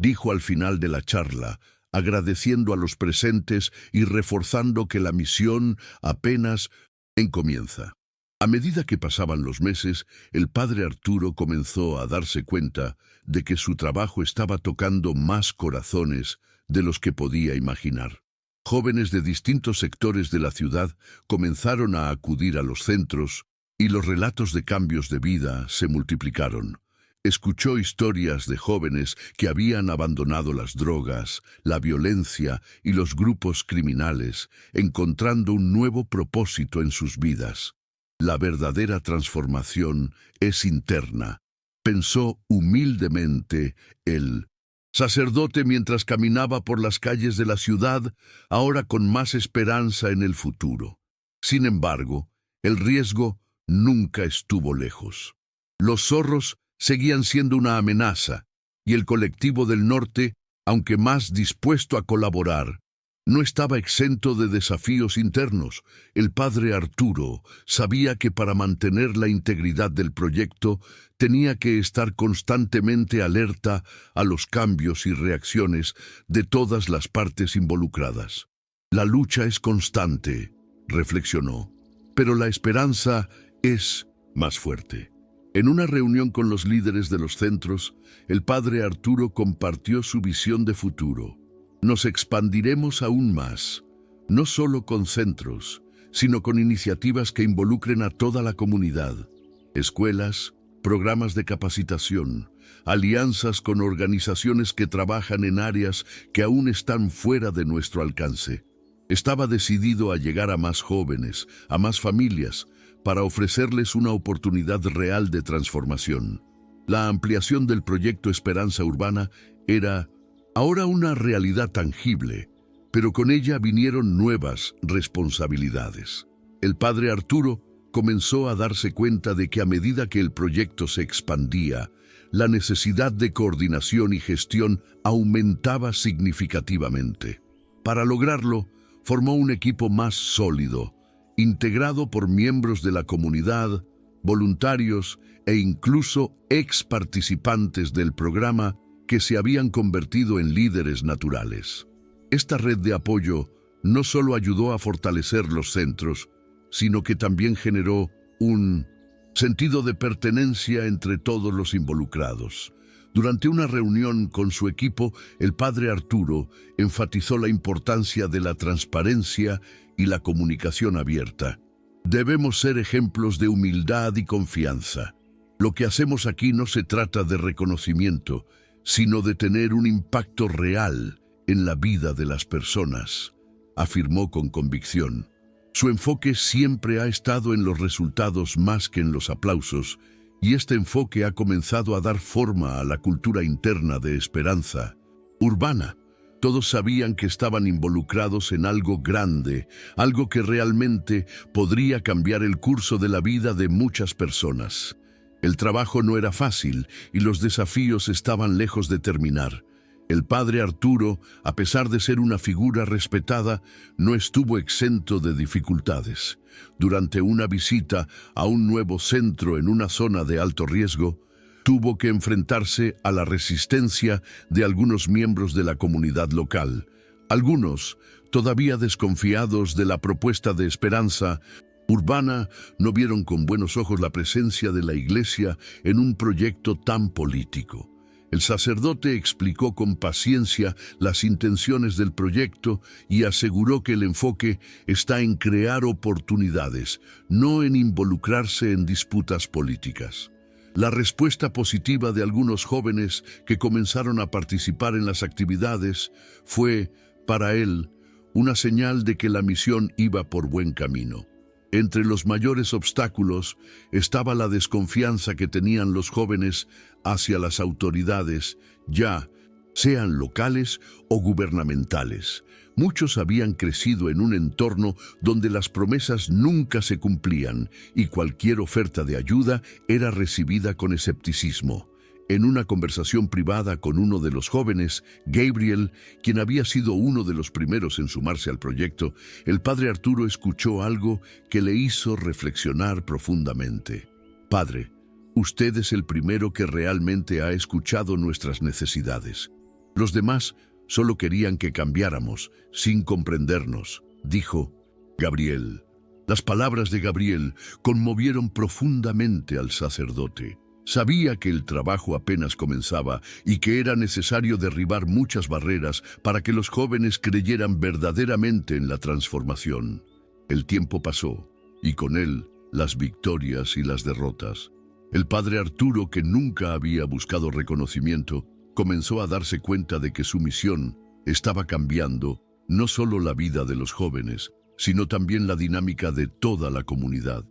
dijo al final de la charla, agradeciendo a los presentes y reforzando que la misión apenas comienza. A medida que pasaban los meses, el padre Arturo comenzó a darse cuenta de que su trabajo estaba tocando más corazones de los que podía imaginar. Jóvenes de distintos sectores de la ciudad comenzaron a acudir a los centros y los relatos de cambios de vida se multiplicaron. Escuchó historias de jóvenes que habían abandonado las drogas, la violencia y los grupos criminales, encontrando un nuevo propósito en sus vidas. La verdadera transformación es interna, pensó humildemente el sacerdote mientras caminaba por las calles de la ciudad, ahora con más esperanza en el futuro. Sin embargo, el riesgo nunca estuvo lejos. Los zorros seguían siendo una amenaza, y el colectivo del norte, aunque más dispuesto a colaborar, no estaba exento de desafíos internos. El padre Arturo sabía que para mantener la integridad del proyecto tenía que estar constantemente alerta a los cambios y reacciones de todas las partes involucradas. La lucha es constante, reflexionó, pero la esperanza es más fuerte. En una reunión con los líderes de los centros, el padre Arturo compartió su visión de futuro. Nos expandiremos aún más, no solo con centros, sino con iniciativas que involucren a toda la comunidad. Escuelas, programas de capacitación, alianzas con organizaciones que trabajan en áreas que aún están fuera de nuestro alcance. Estaba decidido a llegar a más jóvenes, a más familias, para ofrecerles una oportunidad real de transformación. La ampliación del proyecto Esperanza Urbana era ahora una realidad tangible, pero con ella vinieron nuevas responsabilidades. El padre Arturo comenzó a darse cuenta de que a medida que el proyecto se expandía, la necesidad de coordinación y gestión aumentaba significativamente. Para lograrlo, formó un equipo más sólido, integrado por miembros de la comunidad, voluntarios e incluso ex participantes del programa que se habían convertido en líderes naturales. Esta red de apoyo no solo ayudó a fortalecer los centros, sino que también generó un sentido de pertenencia entre todos los involucrados. Durante una reunión con su equipo, el padre Arturo enfatizó la importancia de la transparencia y la comunicación abierta. Debemos ser ejemplos de humildad y confianza. Lo que hacemos aquí no se trata de reconocimiento, sino de tener un impacto real en la vida de las personas, afirmó con convicción. Su enfoque siempre ha estado en los resultados más que en los aplausos, y este enfoque ha comenzado a dar forma a la cultura interna de esperanza urbana. Todos sabían que estaban involucrados en algo grande, algo que realmente podría cambiar el curso de la vida de muchas personas. El trabajo no era fácil y los desafíos estaban lejos de terminar. El padre Arturo, a pesar de ser una figura respetada, no estuvo exento de dificultades. Durante una visita a un nuevo centro en una zona de alto riesgo, tuvo que enfrentarse a la resistencia de algunos miembros de la comunidad local. Algunos, todavía desconfiados de la propuesta de Esperanza Urbana, no vieron con buenos ojos la presencia de la Iglesia en un proyecto tan político. El sacerdote explicó con paciencia las intenciones del proyecto y aseguró que el enfoque está en crear oportunidades, no en involucrarse en disputas políticas. La respuesta positiva de algunos jóvenes que comenzaron a participar en las actividades fue, para él, una señal de que la misión iba por buen camino. Entre los mayores obstáculos estaba la desconfianza que tenían los jóvenes hacia las autoridades, ya sean locales o gubernamentales. Muchos habían crecido en un entorno donde las promesas nunca se cumplían y cualquier oferta de ayuda era recibida con escepticismo. En una conversación privada con uno de los jóvenes, Gabriel, quien había sido uno de los primeros en sumarse al proyecto, el padre Arturo escuchó algo que le hizo reflexionar profundamente. Padre, usted es el primero que realmente ha escuchado nuestras necesidades. Los demás solo querían que cambiáramos, sin comprendernos, dijo Gabriel. Las palabras de Gabriel conmovieron profundamente al sacerdote. Sabía que el trabajo apenas comenzaba y que era necesario derribar muchas barreras para que los jóvenes creyeran verdaderamente en la transformación. El tiempo pasó, y con él las victorias y las derrotas. El padre Arturo, que nunca había buscado reconocimiento, comenzó a darse cuenta de que su misión estaba cambiando no solo la vida de los jóvenes, sino también la dinámica de toda la comunidad.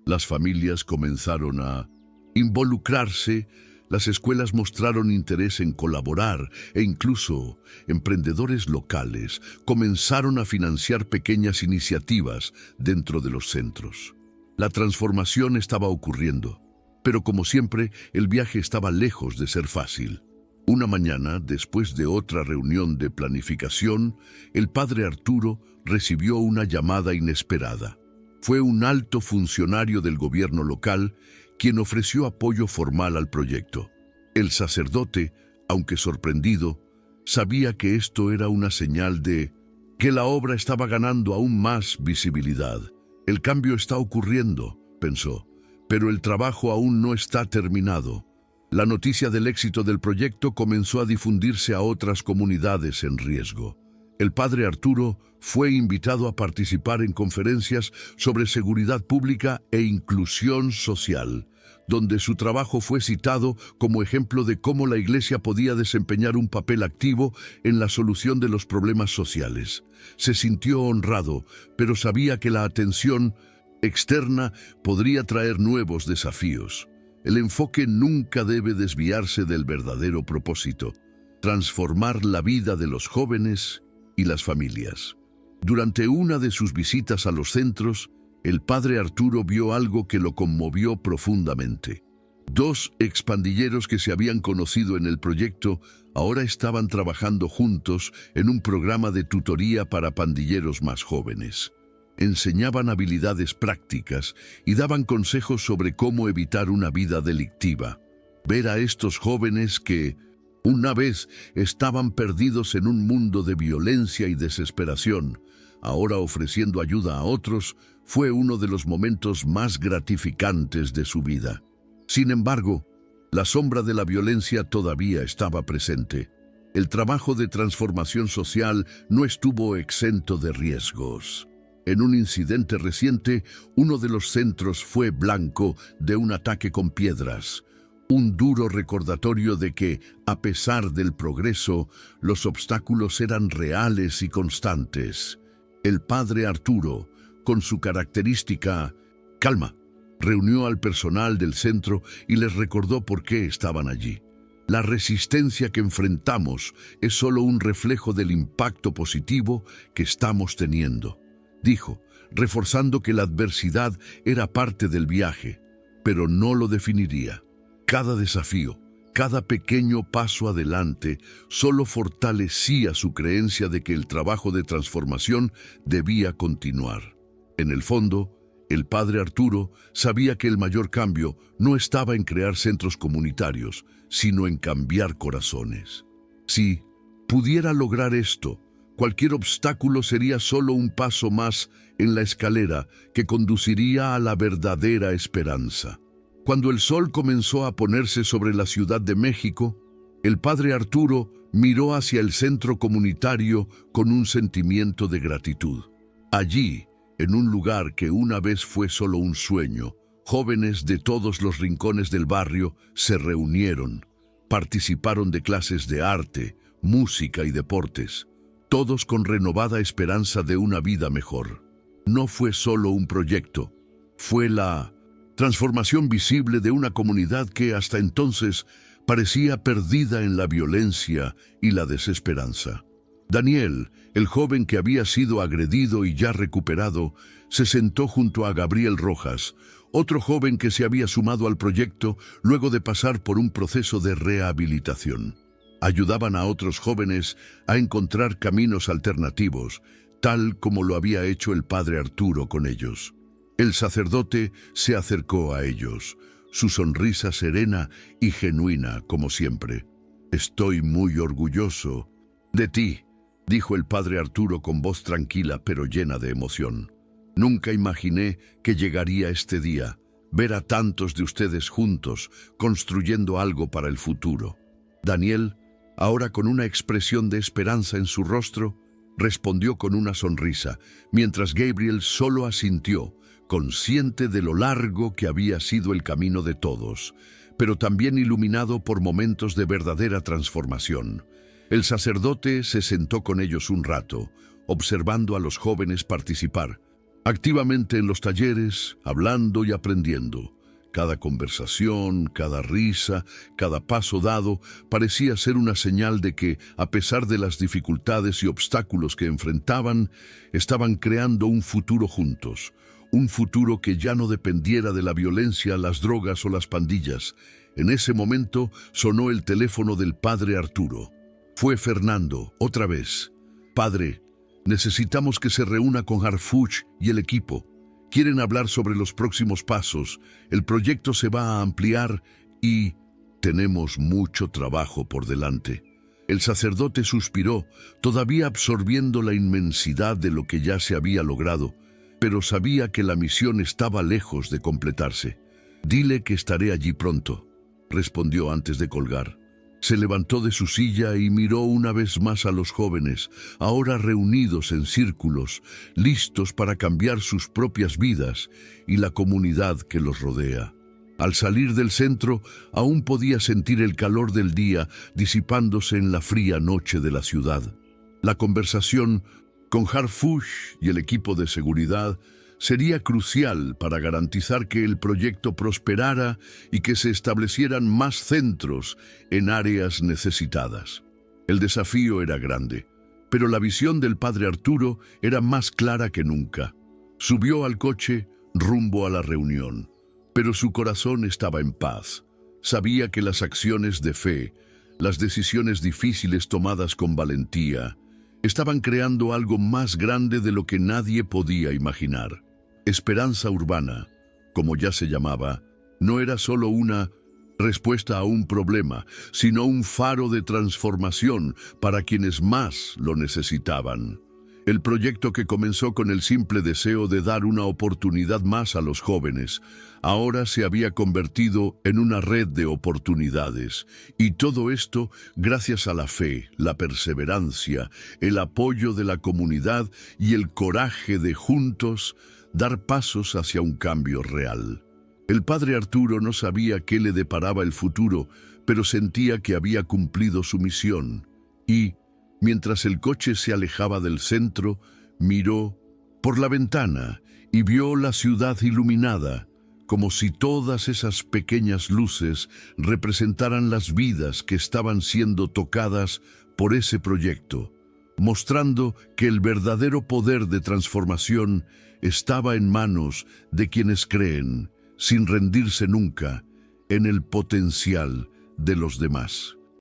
Las familias comenzaron a involucrarse, las escuelas mostraron interés en colaborar e incluso emprendedores locales comenzaron a financiar pequeñas iniciativas dentro de los centros. La transformación estaba ocurriendo, pero como siempre, el viaje estaba lejos de ser fácil. Una mañana, después de otra reunión de planificación, el padre Arturo recibió una llamada inesperada. Fue un alto funcionario del gobierno local quien ofreció apoyo formal al proyecto. El sacerdote, aunque sorprendido, sabía que esto era una señal de que la obra estaba ganando aún más visibilidad. El cambio está ocurriendo, pensó, pero el trabajo aún no está terminado. La noticia del éxito del proyecto comenzó a difundirse a otras comunidades en riesgo. El padre Arturo fue invitado a participar en conferencias sobre seguridad pública e inclusión social, donde su trabajo fue citado como ejemplo de cómo la Iglesia podía desempeñar un papel activo en la solución de los problemas sociales. Se sintió honrado, pero sabía que la atención externa podría traer nuevos desafíos. El enfoque nunca debe desviarse del verdadero propósito: transformar la vida de los jóvenes y las familias. Durante una de sus visitas a los centros, el padre Arturo vio algo que lo conmovió profundamente. Dos expandilleros que se habían conocido en el proyecto ahora estaban trabajando juntos en un programa de tutoría para pandilleros más jóvenes. Enseñaban habilidades prácticas y daban consejos sobre cómo evitar una vida delictiva. Ver a estos jóvenes que una vez estaban perdidos en un mundo de violencia y desesperación, ahora ofreciendo ayuda a otros, fue uno de los momentos más gratificantes de su vida. Sin embargo, la sombra de la violencia todavía estaba presente. El trabajo de transformación social no estuvo exento de riesgos. En un incidente reciente, uno de los centros fue blanco de un ataque con piedras. Un duro recordatorio de que, a pesar del progreso, los obstáculos eran reales y constantes. El padre Arturo, con su característica calma, reunió al personal del centro y les recordó por qué estaban allí. La resistencia que enfrentamos es solo un reflejo del impacto positivo que estamos teniendo, dijo, reforzando que la adversidad era parte del viaje, pero no lo definiría. Cada desafío, cada pequeño paso adelante, solo fortalecía su creencia de que el trabajo de transformación debía continuar. En el fondo, el padre Arturo sabía que el mayor cambio no estaba en crear centros comunitarios, sino en cambiar corazones. Si pudiera lograr esto, cualquier obstáculo sería solo un paso más en la escalera que conduciría a la verdadera esperanza. Cuando el sol comenzó a ponerse sobre la Ciudad de México, el padre Arturo miró hacia el centro comunitario con un sentimiento de gratitud. Allí, en un lugar que una vez fue solo un sueño, jóvenes de todos los rincones del barrio se reunieron, participaron de clases de arte, música y deportes, todos con renovada esperanza de una vida mejor. No fue solo un proyecto, fue la transformación visible de una comunidad que hasta entonces parecía perdida en la violencia y la desesperanza. Daniel, el joven que había sido agredido y ya recuperado, se sentó junto a Gabriel Rojas, otro joven que se había sumado al proyecto luego de pasar por un proceso de rehabilitación. Ayudaban a otros jóvenes a encontrar caminos alternativos, tal como lo había hecho el padre Arturo con ellos. El sacerdote se acercó a ellos, su sonrisa serena y genuina como siempre. «Estoy muy orgulloso de ti», dijo el padre Arturo con voz tranquila pero llena de emoción. Nunca imaginé que llegaría este día, ver a tantos de ustedes juntos, construyendo algo para el futuro. Daniel, ahora con una expresión de esperanza en su rostro, respondió con una sonrisa, mientras Gabriel solo asintió, consciente de lo largo que había sido el camino de todos, pero también iluminado por momentos de verdadera transformación. El sacerdote se sentó con ellos un rato, observando a los jóvenes participar activamente en los talleres, hablando y aprendiendo. Cada conversación, cada risa, cada paso dado parecía ser una señal de que, a pesar de las dificultades y obstáculos que enfrentaban, estaban creando un futuro juntos. Un futuro que ya no dependiera de la violencia, las drogas o las pandillas. En ese momento sonó el teléfono del padre Arturo. Fue Fernando, otra vez. «Padre, necesitamos que se reúna con Harfuch y el equipo. Quieren hablar sobre los próximos pasos. El proyecto se va a ampliar y tenemos mucho trabajo por delante». El sacerdote suspiró, todavía absorbiendo la inmensidad de lo que ya se había logrado, pero sabía que la misión estaba lejos de completarse. «Dile que estaré allí pronto», respondió antes de colgar. Se levantó de su silla y miró una vez más a los jóvenes, ahora reunidos en círculos, listos para cambiar sus propias vidas y la comunidad que los rodea. Al salir del centro, aún podía sentir el calor del día disipándose en la fría noche de la ciudad. La conversación con Harfuch y el equipo de seguridad sería crucial para garantizar que el proyecto prosperara y que se establecieran más centros en áreas necesitadas. El desafío era grande, pero la visión del padre Arturo era más clara que nunca. Subió al coche rumbo a la reunión, pero su corazón estaba en paz. Sabía que las acciones de fe, las decisiones difíciles tomadas con valentía, estaban creando algo más grande de lo que nadie podía imaginar. Esperanza Urbana, como ya se llamaba, no era solo una respuesta a un problema, sino un faro de transformación para quienes más lo necesitaban. El proyecto, que comenzó con el simple deseo de dar una oportunidad más a los jóvenes, ahora se había convertido en una red de oportunidades. Y todo esto gracias a la fe, la perseverancia, el apoyo de la comunidad y el coraje de juntos dar pasos hacia un cambio real. El padre Arturo no sabía qué le deparaba el futuro, pero sentía que había cumplido su misión. Y, mientras el coche se alejaba del centro, miró por la ventana y vio la ciudad iluminada, como si todas esas pequeñas luces representaran las vidas que estaban siendo tocadas por ese proyecto, mostrando que el verdadero poder de transformación estaba en manos de quienes creen, sin rendirse nunca, en el potencial de los demás.